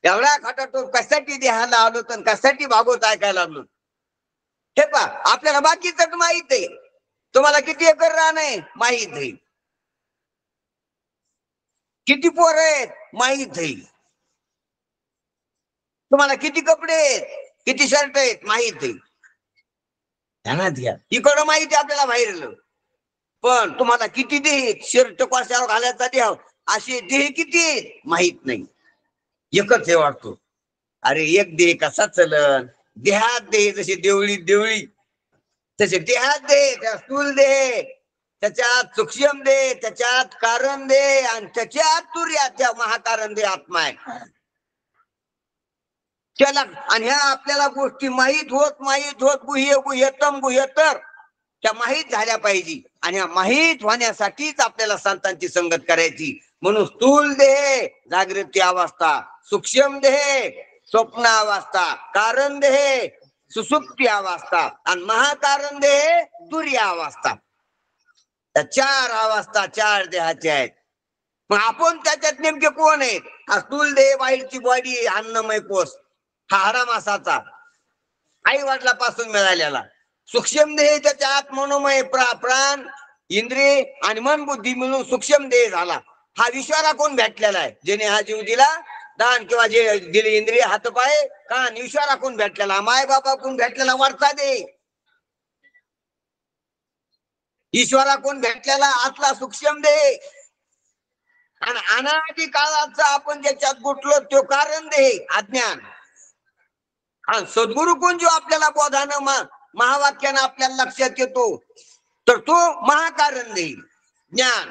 एवढा खटाटोप कशासाठी देहाला आलो तर कशासाठी भागवत ऐकायला लागलो? हे पा, आपल्याला बाकीच माहित आहे. तुम्हाला किती एकर रान आहे माहित आहे, किती पोर आहेत माहित आहे, तुम्हाला किती कपडे आहेत, किती शर्ट आहेत माहित आहे. ध्यानात घ्या. इकडं माहिती आपल्याला बाहेर, पण तुम्हाला किती देह, शर्ट कशावर घालायचा देह, असे देह किती माहित नाही. एकच हे वाटतो, अरे एक देह कसा चलन? देहात देह जसे देवळी तसे देहात देह, त्या स्थूल देह त्याच्यात सूक्ष्म दे, त्याच्यात कारण दे, आणि त्याच्यात तुर्या त्या महाकारण दे आत्मा आहे त्याला. आणि ह्या आपल्याला गोष्टी माहीत होत गुह्यतम गुह्यतर त्या माहीत झाल्या पाहिजे. आणि ह्या माहीत होण्यासाठीच आपल्याला संतांची संगत करायची. म्हणून स्थूल देह जागृती अवस्था, सूक्ष्म देह स्वप्न अवस्था, कारण देह सुसुप्ती अवस्था, आणि महाकारण देह तुर्य अवस्था. त्या 4 अवस्था 4 देहाच्या आहेत. मग आपण त्याच्यात नेमके कोण आहेत? हा स्थूल देह, बाहेरची बॉडी, अन्नमय कोश, हा हरामासाचा आई वडिलापासून मिळालेला. सूक्ष्म देह त्याच्या आत मनोमय प्राण, इंद्रिय आणि मन बुद्धी मिळून सूक्ष्म देह झाला. हा ईश्वरा कोण भेटलेला आहे, जेने हा जीव दिला दान, किंवा जे दिले इंद्रिय हातपाय कान, ईश्वरा कोण भेटलेला, माय बाबा कोण भेटलेला वरचा देह. ईश्वरा कोण भेटलेला आतला सूक्ष्म देह. आणि अनादी काळाचा आपण ज्याच्यात गुटलो तो कारण देह अज्ञान. आणि सद्गुरु कोण जो आपल्याला बोधानं महावाक्यानं आपल्याला लक्षात येतो, तर तो महाकारण देह ज्ञान.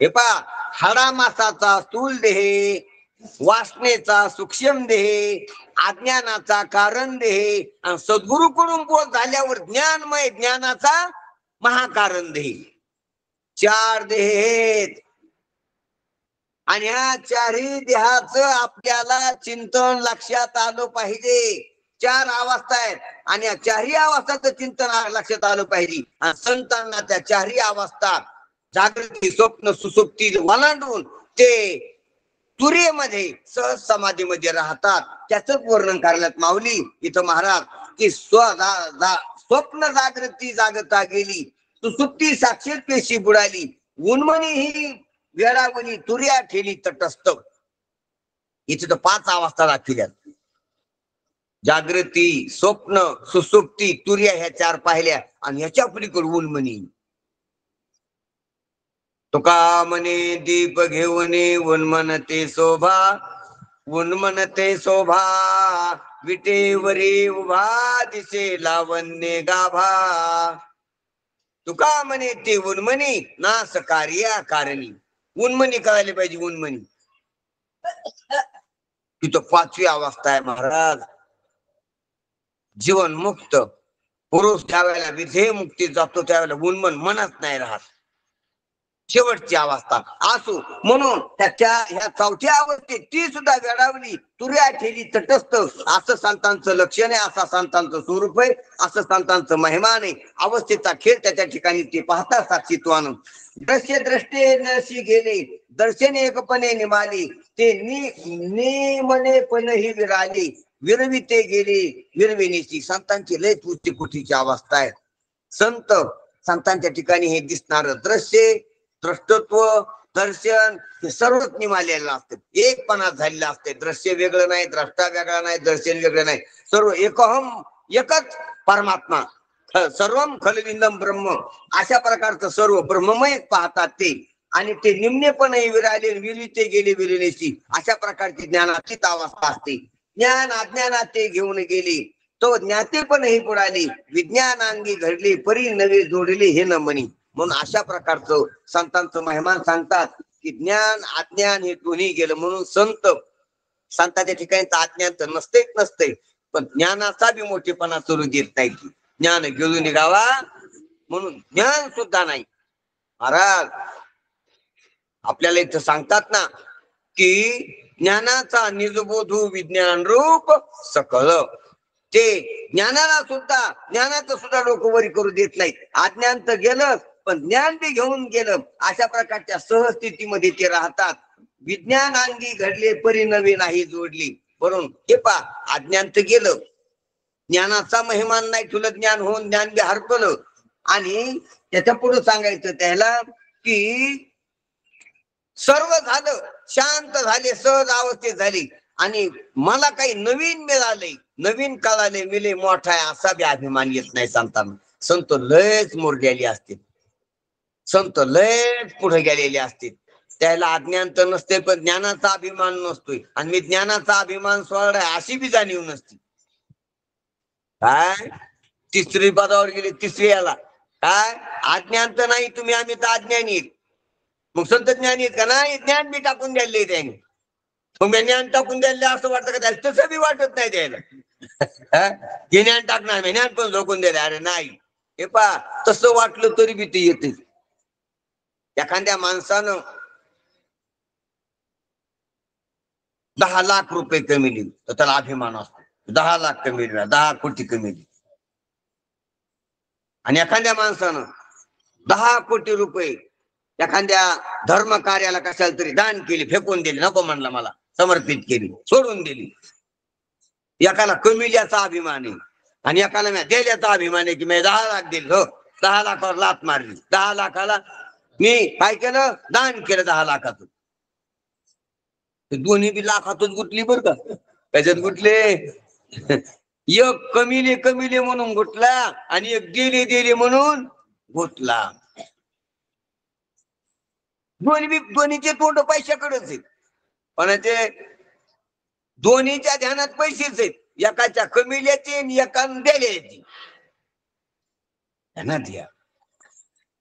हे पहा, हाडा मासाचा स्थूल देह, वासनेचा सूक्ष्म देह, अज्ञानाचा कारण देह, आणि सद्गुरूकडून बोध झाल्यावर ज्ञानमय ज्ञानाचा महाकारण देह. 4 देह आहेत. आणि ह्या 4ही देहाचं आपल्याला चिंतन लक्षात आलं पाहिजे. 4 अवस्था आहेत आणि या 4ही अवस्थाचं चिंतन लक्षात आलं पाहिजे. आणि संतांना त्या 4ही अवस्था जागृती, स्वप्न, सुसुप्ती ओलांडून ते तुर्येमध्ये सहज समाधीमध्ये राहतात. त्याच वर्णन करण्यात माऊली इथं महाराज की स्वप्न जागृती जागता गेली, सुसुप्ती साक्षीत पेशी बुडाली, उन्मनी ही वेळावली तुर्या ठेली तटस्थ. इथे तर 5 अवस्था दाखविल्यात. जागृती, स्वप्न, सुसुप्ती, तुर्या ह्या 4 पाहिल्या. आणि ह्याच्या पलीकडे उन्मनी. तुका म्हणे दीप घेऊने उन्मनते शोभा, उन्मनते शोभा विटेवरी उभा दिसे लावण्य गाभा. तुका म्हणे ते उन्मनी नास कार्या कारणी. उन्मनी करायला पाहिजे. उन्मनी तिथं 5वी अवस्था आहे महाराज. जीवन मुक्त पुरुष त्यावेळेला विधेय मुक्ती जातो, त्यावेळेला उन्मन मनच नाही राहत. शेवटची अवस्था असो. म्हणून त्याच्या ह्या 4थ्या अवस्थेत ती सुद्धा वेळावली तुर्या ठेली तटस्थ. असं संतांचं लक्षण आहे, असं संतांचं स्वरूप आहे, असं संतांचं महिमान आहे. अवस्थेचा खेळ त्याच्या ठिकाणी ते पाहता साक्षीत्वानं. दृश्य द्रष्टे नशी गेले, दर्शन एकपणे निमाले, ते निमने पण ही विराले, विरविते गेले विरविनेची. संतांची लय तुझी कुठीची अवस्था आहे. संतांच्या ठिकाणी हे दिसणार दृश्य, द्रष्टत्व, दर्शन हे सर्वच निमालेलं असतं. एकपणात झालेलं असते. दृश्य वेगळं नाही, द्रष्टा वेगळा नाही, दर्शन वेगळं नाही. सर्व एकहम, एकच परमात्मा. सर्वम खलविंदम ब्रह्म. अशा प्रकारचं सर्व ब्रह्ममय पाहतात ते. आणि ते निम्नेपणे विराले, विरविते गेले विरलेशी. अशा प्रकारची ज्ञानाचीच अवस्था असते. ज्ञान अज्ञानात ते घेऊन गेले, तो ज्ञातेपणही बुडाले, विज्ञानांगी घडले परी नवे जोडले हे न म्हणी. म्हणून अशा प्रकारचं संतांचं महिमान सांगतात की ज्ञान अज्ञान हे दोन्ही गेलं. म्हणून संतांच्या ठिकाणी अज्ञान तर नसते, पण ज्ञानाचा बी मोठेपणा चलू देत नाही. की ज्ञान गेलो निघावा म्हणून ज्ञान सुद्धा नाही. महाराज आपल्याला इथं सांगतात ना की ज्ञानाचा निजबोधू विज्ञान रूप सकळ. ते ज्ञानाचं सुद्धा लोक वरी करू देत नाहीत. अज्ञान तर गेलं पण ज्ञान ते घेऊन गेलं. अशा प्रकारच्या सहस्थितीमध्ये ते राहतात. विज्ञानांगी घडले परी नवे नाही जोडली. म्हणून हे पहा, अज्ञान तर गेलं, ज्ञानाचा महिमान नाही तुला ज्ञान होऊन ज्ञान बी हरपलं. आणि त्याच्या पुढे सांगायचं त्याला की सर्व झालं, शांत झाले, सहज अवस्थेत झाली आणि मला काही नवीन मिळाले, नवीन कळाले, मिले मोठा आहे असा बी अभिमान येत नाही संतांना. संत लयच मोरलेले असतील, संत लयच पुढे गेलेले असतील. त्याला अज्ञान तर नसते पण ज्ञानाचा अभिमान नसतोय. आणि मी ज्ञानाचा अभिमान सोडलाय अशी बी जाणीव नसती. काय 3री पदावर गेले, 3री याला काय अज्ञान तर नाही तुम्ही, आम्ही तर अज्ञानी. मग संत ज्ञानी आहेत का? नाही, ज्ञान बी टाकून द्यायला त्याने. मग मी ज्ञान टाकून द्यायला असं वाटतं का त्याला? तसं बी वाटत नाही द्यायला. की ज्ञान टाकणार मी, ज्ञान पण झोकून द्यायला. अरे नाही, हे पा तसं वाटलं तरी बी ते येते. एखाद्या माणसानं 10 लाख रुपये कमिले तर त्याला अभिमान असतो. 10 लाख कमिले, 10 कोटी कमिले. आणि एखाद्या माणसानं 10 कोटी रुपये एखाद्या धर्म कार्याला कशाला तरी दान केली, फेकून दिली, नको म्हणला मला, समर्पित केली, सोडून दिली. एकाला कमिल्याचा अभिमान आहे आणि एकाला मी दिल्याचा अभिमान आहे की मी 10 लाख दिले. हो, 10 लाखावर लात मारली. 10 लाखाला मी काय केलं? दान केलं 10 लाखाचं. दोन्ही बी लाखातच गुटली बर का. त्याच्यात गुटले एक कमिले कमिले म्हणून गुटला आणि एक दिले दिले म्हणून गुटला. दोन्हीचे तोंड पैशाकडेच आहेत, पण ते दोन्हीच्या ध्यानात पैसेच आहेत. एकाच्या कमिल्याचे आणि एका दिल्याचे ध्यानात घ्या.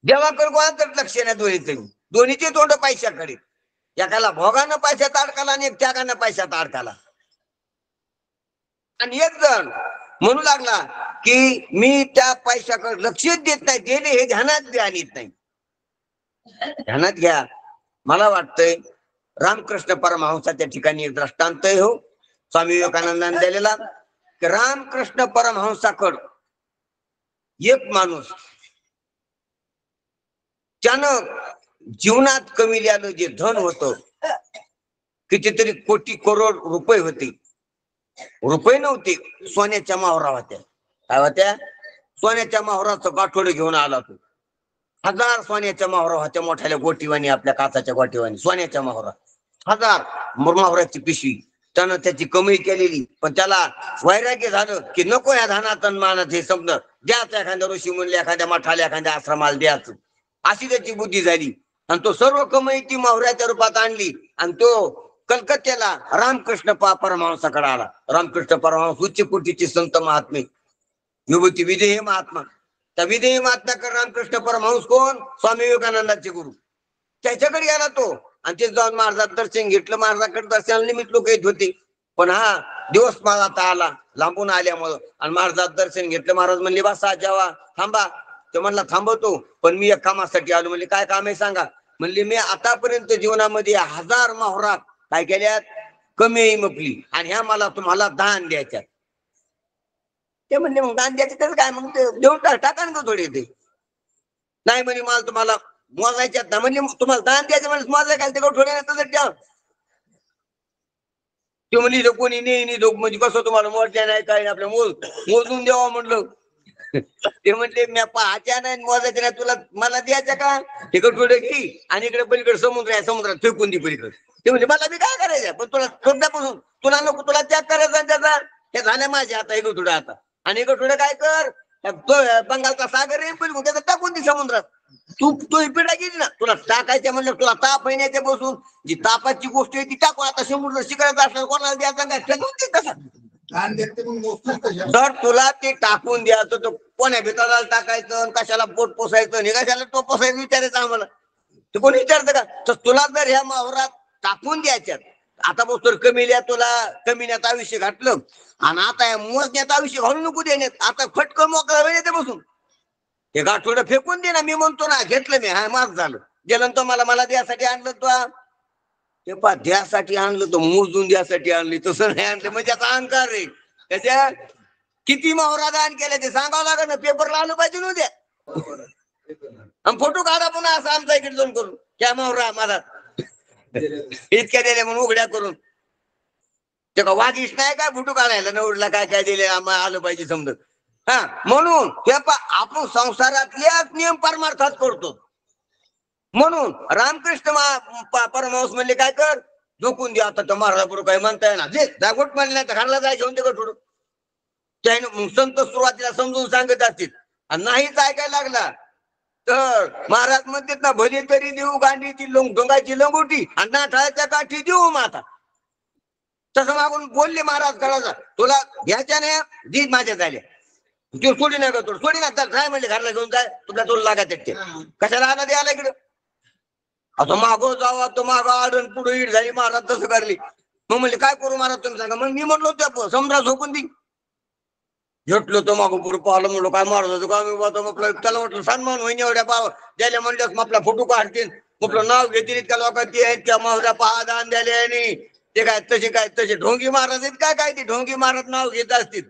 देवाकडे कोणाचं लक्ष नाही. दोन्हीचे तोंड पैशाकडे. एकाला भोगानं पैशात अडकाला आणि एक त्यागानं पैशात अडकाला. आणि एक जण म्हणू लागला की मी त्या पैशाकडे लक्षच देत नाही, दिले हे ध्यानात बी आणत नाही. ध्यानात घ्या. मला वाटतंय रामकृष्ण परमहंसाच्या ठिकाणी एक दृष्टांत हो स्वामी विवेकानंदांनी दिलेला की रामकृष्ण परमहंसाकड एक माणूस त्यानं जीवनात कमिल्यानं जे धन होतं कितीतरी कोटी करोड रुपये होते. रुपये नव्हते, सोन्याच्या मावरा होत्या. काय होत्या? सोन्याच्या मावराचं गाठोडं घेऊन आला तो. 1000 सोन्याच्या मावरा होत्या, मोठ्याल्या गोटीवाणी, आपल्या काचाच्या गोटीवाणी सोन्याच्या मावरा. 1000 मावराची पिशवी. त्यानं त्याची कमाई केलेली, पण त्याला वैराग्य झालं की नको या धनात मानात हे समज द्यायचं. एखाद्या ऋषी म्हणले, एखाद्या मठाला, एखाद्या आश्रमाला द्यायचं, अशी त्याची बुद्धी झाली. आणि तो सर्व कमाई ती मावऱ्याच्या रूपात आणली आणि तो कलकत्त्याला रामकृष्ण परमहंसाकडे आला. रामकृष्ण परमहंस उच्च कोटीचे संत महात्मे, विभूती विधेय महात्मा. त्या विधेय महात्म्याकडे रामकृष्ण परमहंस कोण? स्वामी विवेकानंदाचे गुरु. त्याच्याकडे गेला तो आणि ते जाऊन महाराजात दर्शन घेतलं. महाराजाकडे दर्शनाला निमित्त लोक येत होते, पण हा दिवस माझा आला लांबून आल्यामुळं आणि महाराजात दर्शन घेतलं. महाराज म्हणले बसा, जेवा, थांबा. तो म्हणला थांबवतो, पण मी एक कामासाठी आलो. म्हणले काय काम आहे सांगा. म्हणले मी आतापर्यंत जीवनामध्ये 1000 माहुरात काय केल्यात? कमी मपली, आणि ह्या मला तुम्हाला दान द्यायच्यात. ते म्हणले मग दान द्यायचे तर काय? मग ते देऊन टाका ना थोडे. ते नाही म्हणे मला तुम्हाला मोजायच्यात ना. म्हणजे तुम्हाला दान द्यायचं म्हणजे मोजाय काय? ते थोडे द्या. ते म्हणली कोणी नाही म्हणजे कसं तुम्हाला मोजल्या नाही काय नाही, आपल्या मोजून द्यावा म्हणलं. ते म्हणले मी पाहाच्या नाही मोजायच्या नाही, तुला मला द्यायचं का? इकडे थोडे घे आणि इकडे पलीकडे समुद्र आहे, समुद्रात फेकून दे पलीकडे. ते म्हणजे मला बी काय करायचं, पण तुला शोधण्यापासून तुला नको, तुला त्याग करायचा त्याचा. हे झालं माझ्या आता इकडे थोडं आता, आणि इकडे थोडं काय कर, बंगालचा सागर आहे पण त्याचा टाकून दे समुद्रात. तू पिढा गेली ना, तुला टाकायच्या म्हणलं, तुला ताप येण्याच्या बसून जी तापाची गोष्ट आहे ती टाकू. आता समुद्र शिकायचा असलं कोणाला द्यायचा काय? टाकून दे कसा. जर तुला ते टाकून द्यायचं तर कोण्या भिताला टाकायचं, कशाला पोट पोसायचं, कशाला तो पोसायचं विचारायचं आम्हाला. ते कोणी विचारतं का? तर तुला जर ह्या मावरात टाकून द्यायच्यात. आता बसतो कमील्या, तुला कमीण्यात आयुष्य घातलं आणि आता या मोजण्यात आयुष्य घालू नको देण्यात. आता फटकं मोकळा वेळ येते बसून हे गाठोडं फेकून दे ना. मी म्हणतो ना, घेतलं मी, हा माझ झालं. गेलं तो मला द्यासाठी आणलं तो. ते पा द्यासाठी आणलं तर मोजून द्यासाठी आणली, तसं नाही आणलं म्हणजे त्याचा अहंकार आहे. त्याच्या किती मावरा दान केले ते सांगावं लागेल ना. पेपरला आलं पाहिजे ना उद्या. आणि फोटो काढा पुन्हा असं आमचा इकडे जाऊन करून, त्या मावरा माझा इतक्या दिल्या म्हणून उघड्या करून. ते का वागीश नाही काय फोटो काढायला? नवडला काय काय दिले आलं पाहिजे समजत. हा, म्हणून हे आपण संसारातलेच नियम परमार्थात करतो. म्हणून रामकृष्ण परमहंस म्हणले काय कर, झोकून द्या. आता महाराजाबरोबर काही म्हणताय ना, जे जागोट म्हणले नाही तर घरला जाय घेऊन ते थोडं. त्याने संत सुरुवातीला समजून सांगत असतील आणि नाहीच ऐकायला लागला तर महाराज म्हणतात ना, भले तरी देऊ गांडीची डोंगाची लंगोटी आणि नाठाळ्याच्या काठी देऊ माता. तसं मागून बोलले महाराज कळाला, तुला घ्यायच्या नाही जी माझ्या झाल्या. तो सोडी नाही का तो सोडी ना तर काय म्हणले घरला घेऊन जाय तुला तुला लागत ते कशाला आला ते आला इकडं आता मागो जावा तो मागो आडून पुढे इड झाली महाराज तसं करली मग म्हणले काय करू महाराज तुम्ही सांगा मग मी म्हटलो त्या समजा झोपून दी झटलो तो मागो पुढे पाहिलं म्हणलो काय मारत होतो का मी बाबा म्हटलं त्याला म्हटलं सन्मान होईन एवढ्या पाव द्यायला म्हणल्यास आपला फोटो काढतील म्हटलं नाव घेतील इतक्या लोकांची आहेत त्या मावऱ्या पहादान द्याले आणि ते काय तसे ढोंगी महाराज आहेत काय ते ढोंगी महाराज नाव घेत असतील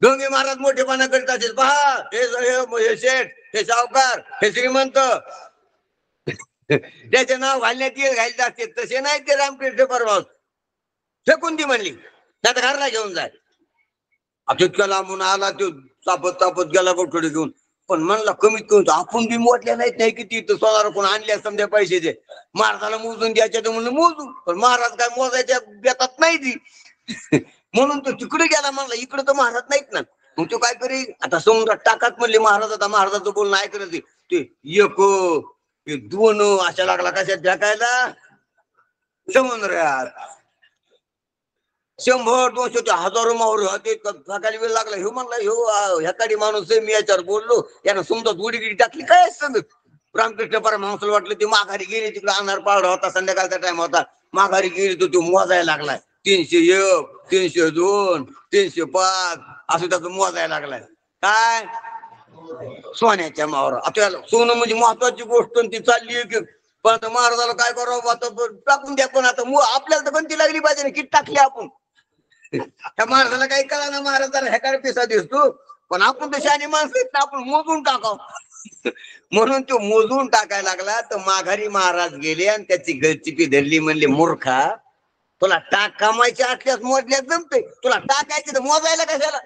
ढोंगी महाराज मोठेपणा करीत असतील पहा हे शेठ हे सावकार हे श्रीमंत त्याचे नाव घालण्यात येईल घालत असते तसे नाही ते रामकृष्ण परमास फेकून ती म्हणली त्यात घरला घेऊन जाय तितक्या लांबून आला तो तापत गेला बटोडे घेऊन पण म्हणला कमीत कमी आपण बी मोठल्या नाही किती सोनार कोण आणल्या समजा पैसे दे महाराजाला मोजून द्यायच्या तर म्हणलं मोजू पण महाराज काय मोजायच्या बेतात नाही ती म्हणून तो तिकडे गेला म्हणला इकडे तर महाराज नाहीत ना मग तो काय करी आता समुद्रात टाकात म्हणले महाराज आता महाराजाचं बोलणं ऐकलं ते एक दोन अशा लागला कशात ढाकायला समुद्रात 100-200 ते हजारो मावर होते सकाळी वेळ लागला ह्यो म्हणला ह्यो ह्याकाडी माणूस आहे मी याच्यावर बोललो यानं समजा उडी गिडी टाकली काय समज रामकृष्ण परमहंसाला वाटलं ती माघारी गेली तिकडे अंधार पावडा होता संध्याकाळचा टाइम होता माघारी गेली तो मोजायला लागलाय 301 302 305 असं त्याचं मोजायला लागलाय काय सोन्याच्या मावर आता सोनं म्हणजे महत्वाची गोष्ट ती चालली की पण महाराजाला काय करावं आता टाकून द्या पण आता आपल्याला तर गंती लागली पाहिजे ना किती टाकली आपण त्या माणसाला काही कळा ना महाराजाला ह्याकडे पिसा दिसतो पण आपण तशी आणि माणसं आहेत ना आपण मोजून टाकाव म्हणून तो मोजून टाकायला लागला तर माघारी महाराज गेले आणि त्याची गळचिपी धरली म्हणले मूर्खा तुला टाक कामायच्या असल्यास मोजल्यास जमते तुला टाकायचे तर मोजायला कशाला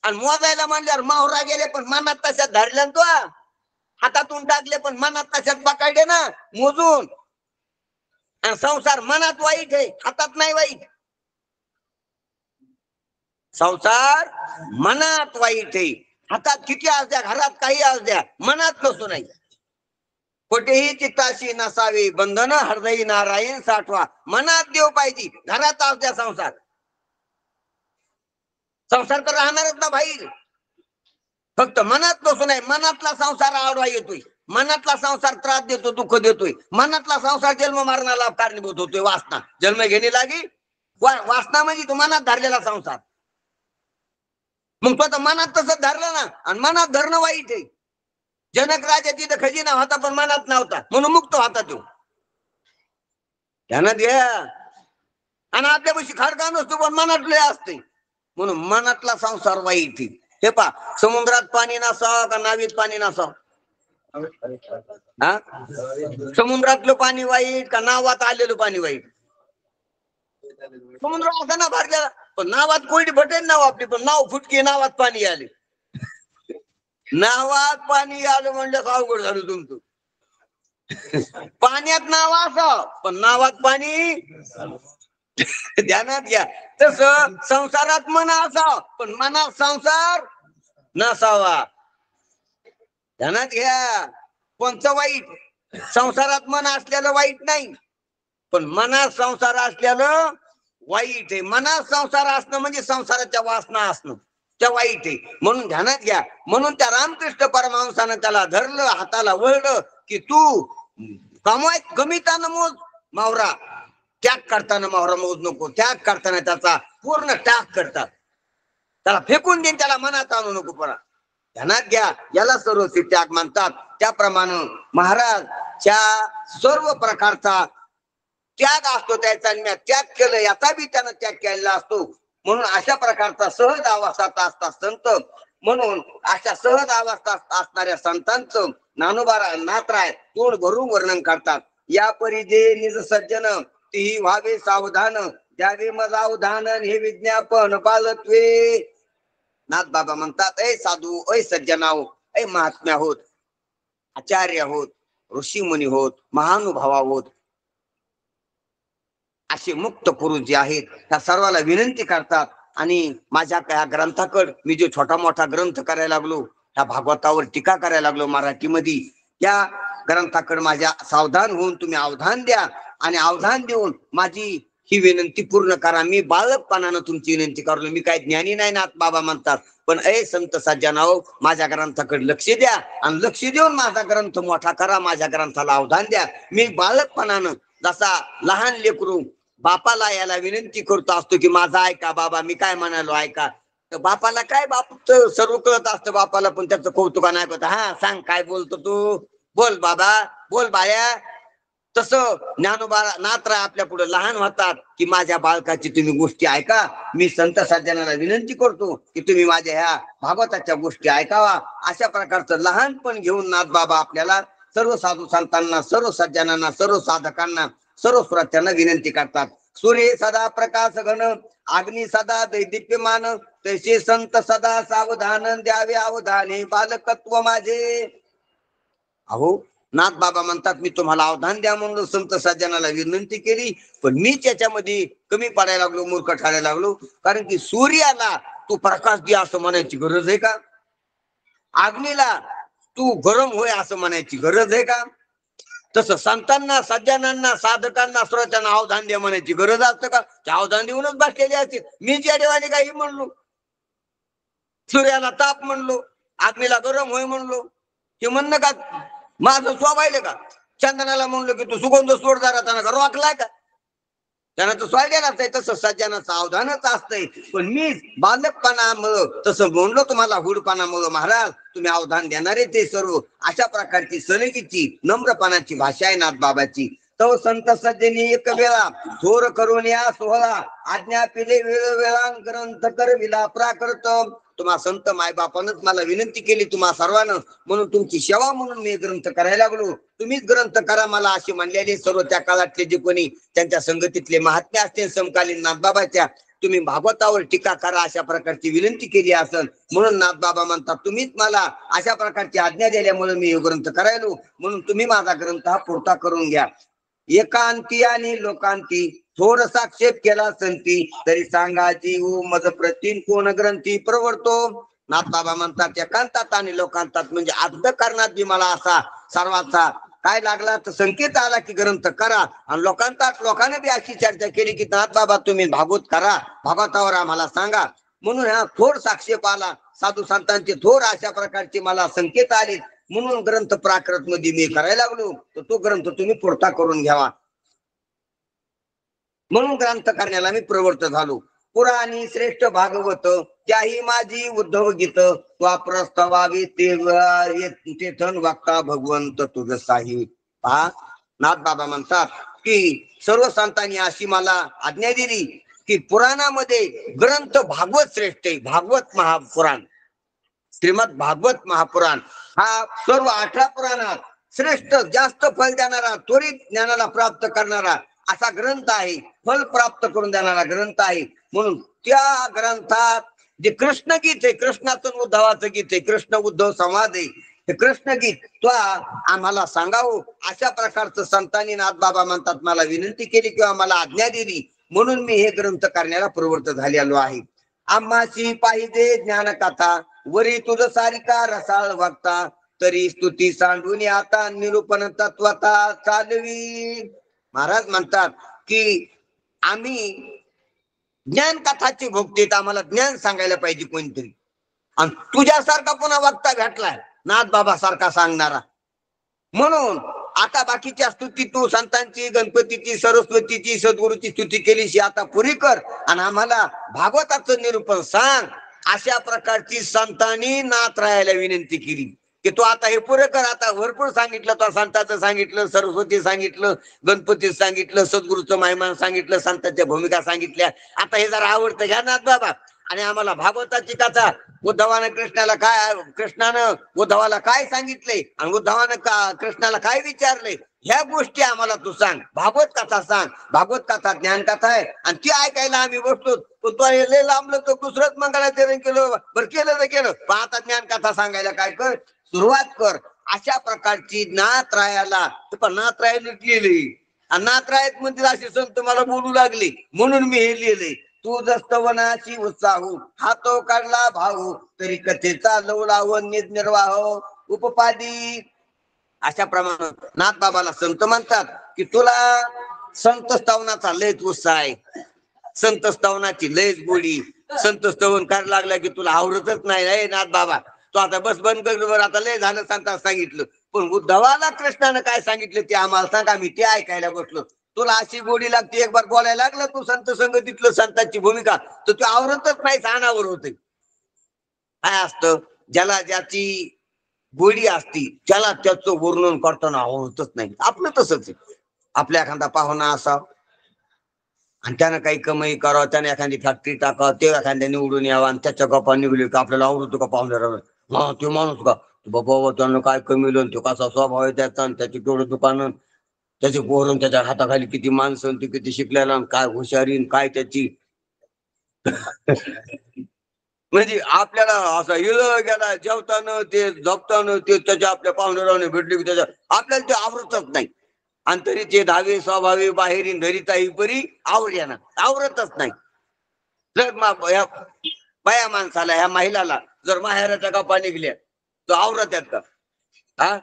आणि मोजायला म्हणल्यावर माहुरा गेले पण मनात तशात धरल्या तो हातातून टाकले पण मनात तशात पकडले ना मोजून आणि संसार मनात वाईट आहे हातात नाही वाईट संसार मनात वाईट आहे हातात किती आज द्या घरात काही आज द्या मनात नसतो नाही कुठेही चित्ताशी नसावे बंधन हृदयी नारायण साठवा मनात देव पाहिजे घरात आज द्या संसार संसार तर राहणारच ना बाहेर फक्त मनात नसू नाही मनातला संसार आडवा येतोय मनातला संसार त्रास देतो दुःख देतोय मनातला संसार जन्म मरणाला कारणीभूत होतोय वासना जन्म घेणे लागी वासना म्हणजे तो मनात धरलेला संसार मग तो आता मनात तसं धरलं ना आणि मनात धरणं वाईट आहे जनक राजा तिथं खजिना होता पण मनात नव्हता म्हणून मुक्त होता तो ध्यानात घ्या आणि आपल्यापाशी खडका नसतो पण मनातले असते म्हणून मनातला संसार वाईट हे पा समुद्रात पाणी नसावं का नावीत पाणी नसावं हा समुद्रातलं पाणी वाईट का नावात आलेलं पाणी वाईट समुद्र असा ना भरलेला पण नावात कोणी भटेल नाव आपली पण नाव फुटकी नावात पाणी आले नावात पाणी आलं म्हणलं अवघड झालं तुमचं पाण्यात नाव असावं पण नावात पाणी ध्यानात घ्या तस संसारात मन असावं पण मनात संसार नसावा ध्यानात घ्या कोणचं वाईट संसारात मन असलेलं वाईट नाही पण मनात संसार असलेलं वाईट आहे मनात संसार असणं म्हणजे संसाराच्या वासना असणं त्या वाईट आहे म्हणून ध्यानात घ्या म्हणून त्या रामकृष्ण परमहंसानं त्याला धरलं हाताला वळलं की तू कमाय गमितानं मोज मावरा त्याग करताना मावरा मोज नको त्याग करताना त्याचा पूर्ण त्याग करतात त्याला फेकून देईन त्याला मनात आणू नको परा ध्यानात घ्या याला सर्वस्वी त्याग म्हणतात त्याप्रमाणे महाराजच्या सर्व प्रकारचा त्याग असतो त्याचा त्याग केलं याचा बी त्यानं त्याग केलेला असतो म्हणून अशा प्रकारचा सहज अवस्थात असतात संत म्हणून अशा सहज अवस्थात असणाऱ्या संतांचं ज्ञानोबा नाथराय तोंड भरून वर्णन करतात या परी जे निज सज्जन तेही व्हावे सावधान द्यावे मजा उधान हे विज्ञापन पालत्वे नाथ बाबा म्हणतात ऐ साधू ऐ सज्जनाओ ऐ महात्म्या होत आचार्य होत ऋषी मुनी होत महानुभावा होत असे मुक्त पुरुष जे आहेत त्या सर्वाला विनंती करतात आणि माझ्या या ग्रंथाकड मी जो छोटा मोठा ग्रंथ करायला लागलो त्या भागवतावर टीका करायला लागलो मराठीमध्ये या ग्रंथाकडे माझ्या सावधान होऊन तुम्ही अवधान द्या आणि अवधान देऊन माझी ही विनंती पूर्ण करा. मी बालकपणानं तुमची विनंती करलो. मी काय ज्ञानी नाही नाथ बाबा म्हणतात, पण ए संत सज्जनाओ, माझ्या ग्रंथाकडे लक्ष द्या आणि लक्ष देऊन माझा ग्रंथ मोठा करा, माझ्या ग्रंथाला अवधान द्या. मी बालकपणानं जसा लहान लेकरू बापाला याला विनंती करतो असतो की माझा ऐका बाबा, मी काय म्हणालो ऐका, तर बापाला काय, बाप सर्व कळत असतं बापाला, पण त्याचं कौतुक नाही करत. हा सांग काय बोलतो तू, बोल बाबा, बोल बाळ्या. तसं ज्ञानोबा नाथराय आपल्या पुढे लहान होतात की माझ्या बालकाची तुम्ही गोष्टी ऐका. मी संत सज्जनाला विनंती करतो की तुम्ही माझ्या ह्या भागवताच्या गोष्टी ऐकावा. अशा प्रकारचं लहानपण घेऊन नाथ बाबा आपल्याला सर्व साधू संतांना, सर्व सज्जनांना, सर्व साधकांना, सर्व श्रोत्यांना विनंती करतात. सूर्य सदा प्रकाश घन, अग्नी सदा दैदिप्यमान, तैसे संत सदा सावधान, द्यावे अवधाने बालकत्व माझे. अहो नाथ बाबा म्हणतात मी तुम्हाला अवधान द्या म्हणून संत सज्जनाला विनंती केली, पण मी त्याच्यामध्ये कमी पडायला लागलो, मूर्ख ठरायला लागलो. कारण की सूर्याला तू प्रकाश दे असं म्हणायची गरज आहे का? अग्नीला तू गरम होय असं म्हणायची गरज आहे का? तसं संतांना, सज्जनांना, साधकांना, श्रोत्यांना अवधान द्या म्हणायची गरज असतं का? ते अवधान देऊनच बसलेले असतील. मी ज्या देवाने काही म्हणलो, सूर्याला ताप म्हणलो, अग्नीला गरम होय म्हणलो, ते म्हणणं का माझं स्वाभाविक का? चंदनाला म्हणलो की तू सुगंध सोड जरा, त्यानं का रोखलाय का? त्यानं तर स्वायलेलाच आहे. तसं सज्जनाचं अवधानच असतंय. पण मी बालकपणामुळं तसं म्हणलो तुम्हाला, हुडपणामुळं महाराज तुम्ही अवधान देणारे ते सर्व. अशा प्रकारची सलगीची नम्रपणाची भाषा आहे नाथ बाबाची. तो संत सज्जनी एक वेळा थोर करून या सोहळा, आज्ञा पिले वेळोवेळा ग्रंथ करविला प्राकृत. तुम्हा संत मायबापानच मला विनंती केली तुम्हा सर्वांना, म्हणून तुमची सेवा म्हणून मी ग्रंथ करायला लागलो. तुम्हीच ग्रंथ करा मला असे म्हणलेले सर्व त्या काळातले जे कोणी त्यांच्या संगतीतले महात्मे असतील समकालीन नाथबाबाच्या, तुम्ही भागवतावर टीका करा अशा प्रकारची विनंती केली असेल. म्हणून नाथबाबा म्हणतात तुम्हीच मला अशा प्रकारची आज्ञा दिल्यामुळे मी हे ग्रंथ करायलो, म्हणून तुम्ही माझा ग्रंथ हा पुरता करून घ्या. एकांती आणि लोकांती थोर साक्षेप केला संती, तरी सांगाची मज प्रतीन कोण ग्रंथी प्रवर्तो. नाथ बाबा म्हणतात एकांतात आणि लोकांतात म्हणजे अंतःकरणात बी मला असा सर्वांचा काय लागला तर संकेत आला की ग्रंथ करा. आणि लोकांतात लोकांनी बी अशी चर्चा केली की नाथ बाबा तुम्ही भागवत करा, भागवतावर आम्हाला सांगा. म्हणून हा थोर साक्षेप आला, साधू संतांचे थोर अशा प्रकारचे मला संकेत आले, म्हणून ग्रंथ प्राकृत मध्ये मी करायला लागलो. तर तो ग्रंथ तुम्ही पुरता करून घ्यावा, म्हणून ग्रंथ करण्याला मी प्रवृत्त झालो. पुराणी श्रेष्ठ भागवत त्याही माझी उद्धव गीत, प्रस्तवावी तेथन वागता भगवंत तुझ साही. पहा नाथ बाबा म्हणतात की सर्व संतांनी अशी मला आज्ञा दिली की पुराणामध्ये ग्रंथ भागवत श्रेष्ठ आहे. भागवत महापुराण, श्रीमद भागवत महापुराण हा सर्व 18 पुराणात श्रेष्ठ, जास्त फल देणारा, त्वरित ज्ञानाला प्राप्त करणारा असा ग्रंथ आहे. फल प्राप्त करून देणारा ग्रंथ आहे. म्हणून त्या ग्रंथात जे कृष्ण गीत आहे, कृष्णाचं उद्धवाचं गीत आहे, कृष्ण उद्धव संवाद आहे, हे कृष्ण गीत तो आम्हाला सांगावं अशा प्रकारचं संतांनी नाथ बाबा म्हणतात मला विनंती केली किंवा मला आज्ञा दिली, म्हणून मी हे ग्रंथ करण्याला प्रवृत्त झालेलो आहे. आम्हाशी पाहिजे ज्ञानकथा, वरी तुझ सारिका रसाळ वक्ता, तरी स्तुती सांडून आता निरूपण तत्वता चालवी. महाराज म्हणतात की आम्ही ज्ञान कथाची भोगतीत, आम्हाला ज्ञान सांगायला पाहिजे कोणतरी. आणि तुझ्यासारखा पुन्हा वक्ता भेटलाय नाथ बाबा सारखा सांगणारा. म्हणून आता बाकीच्या स्तुती तू संतांची, गणपतीची, सरस्वतीची, सद्गुरूची स्तुती केलीशी आता पुरी कर आणि आम्हाला भागवताचं निरूपण सांग. अशा प्रकारची संतांनी नाथरायाला विनंती केली की तू आता हे पुरे कर. आता भरपूर सांगितलं, तो संतांचं सांगितलं, सरस्वती सांगितलं, गणपती सांगितलं, सद्गुरूचं महिमा सांगितलं, संतांच्या भूमिका सांगितल्या. आता हे जरा आवडतं घ्या नाथ बाबा. आणि आम्हाला भागवताची कथा, उद्धवानं कृष्णाला काय, कृष्णानं उद्धवाला काय सांगितले आणि उद्धवानं कृष्णाला काय विचारले, ह्या गोष्टी आम्हाला तू सांग. भागवत कथा सांग. भागवत कथा ज्ञान कथा आहे आणि ती ऐकायला आम्ही बसतो. तो लय लांबलं तर दुसरंच मंगळाचरण केलं, बरं केलं तर केलं, पण आता ज्ञान कथा सांगायला काय कर, सुरुवात कर. अशा प्रकारची नाथरायाला, पण नाथरायाने लिहिली आणि नाथरायत म्हणतील असे संत मला बोलू लागले म्हणून मी हे लिहिले. तू जस्तवनाची उत्साहू हातो काढला भाऊ, तरी कथेचा लवलाव निर्वाह उपपादी. अशा प्रमाणे नाथ बाबाला संत म्हणतात की तुला संत स्तवनाचा लयच उत्साह आहे, संत स्तवनाची लयच गोडी. संत स्तवन करायला लागला की तुला आवडतच नाही रे नाथ बाबा, तो आता बस बंद कर बरं, आता लय झालं संतांना सांगितलं. पण उद्धवाला कृष्णानं काय सांगितलं ते आम्हाला सांगा, मी ते ऐकायला बसलो. तुला अशी गोडी लागते, एक बार बोलायला लागलं तू संत संगतीतलं संतांची भूमिका, तर तू आवरतच नाही, अनावर होते. काय असतं, ज्याला ज्याची गोडी असती त्याला त्याचं वर्णन करताना आवडतच नाही. आपलं तसंच आहे. आपल्या एखादा पाहुणा असा आणि त्यानं काही कमाई करावं, त्याने एखादी फॅक्टरी टाकावं, ते एखाद्या निवडून यावं आणि त्याच्या गप्पा निघली का आपल्याला आवडतो का पाहुण्याला, हा तो माणूस का बाबा, त्यानं काय कमी तो कसा स्वभाव आहे त्याचा, त्याची केवढं दुकानं, त्याचे पोरण, त्याच्या हाताखाली किती माणसं, ती किती शिकलेला, काय हुशारीन, काय त्याची म्हणजे आपल्याला असं इळं गेला जेवताना ते झोपताना ते त्याच्या आपल्या पाहुण्याला भेटले की त्याच्या आपल्याला ते आवडतच नाही. आणि तरी ते धावे स्वभावी बाहेरीन धरिताही परी आवडयाना आवरतच नाही. जर बाया माणसाला, ह्या महिलाला जर माहेराच्या गप्पा निघल्या तर आवरत आहेत का? हा,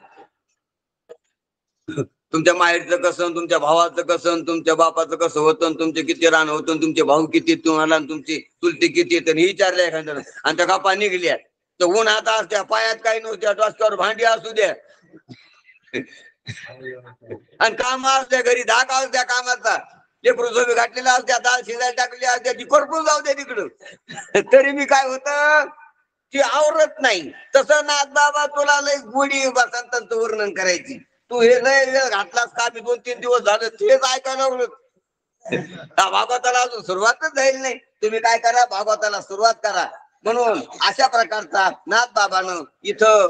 तुमच्या माहेरचं कसं, तुमच्या भावाचं कसं, तुमच्या बापाचं कसं होतं, तुमचे किती रान होतं, तुमचे भाऊ किती तुम्हाला, तुमची चुलती किती, तर हे विचारलं एखाद्याला आणि त्या गप्पा निघल्या तर ऊन हात असत्या, पायात काही नव्हत्या, डोसक्यावर भांडी असू द्या आणि काम असत्या, घरी धाक असत्या कामाचा, लेकरू झोपी घातलेला असत्या, दाल शिजायला टाकली असत्या, ती करपून जाऊ द्या तिकडं तरी मी काय होत ती आवरत नाही. तसं नाथ बाबा तुला लय गोडी संतांचं वर्णन करायची, तू हे लय वेळ घातलास का, मी 2-3 दिवस झाले तेच ऐकायला भागवताला अजून सुरुवातच झाली नाही. तुम्ही काय करा, भागवताला सुरुवात करा. म्हणून अशा प्रकारचा नाथ बाबानं इथं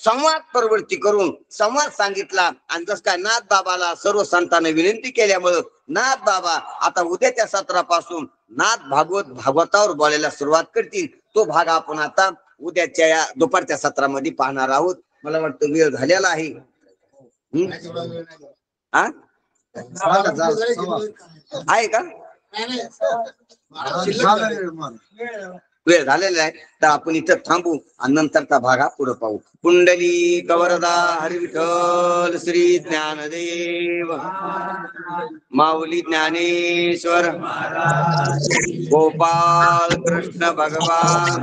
संवाद प्रवृत्ती करून संवाद सांगितला. आणि जस काय नाथ बाबाला सर्व संतांनी विनंती केल्यामुळं नाथ बाबा आता उद्याच्या सत्रापासून नाथ भागवतावर बोलायला सुरुवात करतील. तो भाग आपण आता उद्याच्या या दुपारच्या सत्रामध्ये पाहणार आहोत. मला वाटतं वेळ झालेला आहे. हा, आहे का? वेळ झालेला आहे तर आपण इथं थांबू आणि नंतरचा भागा पुढे पाहू. कुंडली कवरदा हरी विठ्ठल श्री ज्ञानदेव माऊली ज्ञानेश्वर गोपाल कृष्ण भगवान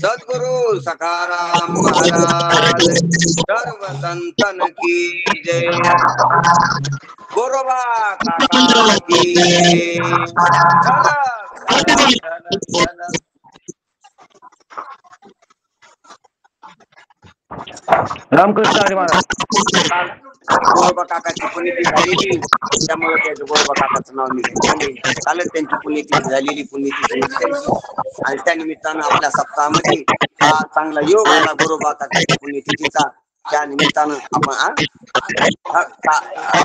सद्गुरु सखाराम महाराज सर्व संतन की जय. गोरोबा काका की जय. चला चला चला चला. रामकृष्ण हरी महाराज. गोरोबा काकाची पुण्यतिथी झालेली त्यामुळे त्याचं गोरोबा काकाचं नाव निघाले. कालच त्यांची पुण्यतिथी झालेली, पुण्यतिथी आणि त्या निमित्तानं आपल्या सप्ताहामध्ये हा चांगला योग आला गोरोबा काकाच्या पुण्यतिथीचा. त्या निमित्तानं आपण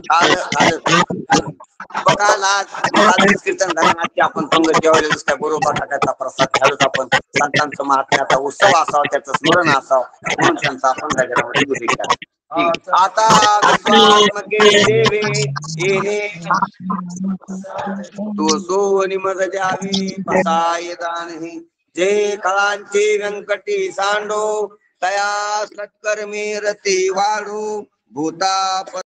काल कीर्तन झाल्यानंतर आपण पंगत जेवायला त्या गोरोबा काकाचा प्रसाद घ्यायला आपण संतांचं महात्म्याचा उत्सव असावा, त्याचं स्मरण असावं म्हणून त्यांचा आपण गजरामध्ये गुढी आता विश्वात्मके देवे येणे तो सोनी मज द्यावी पसाय दानही जे कळांची व्यंकटी सांडो तया सत्कर्मी रती वाढू भूता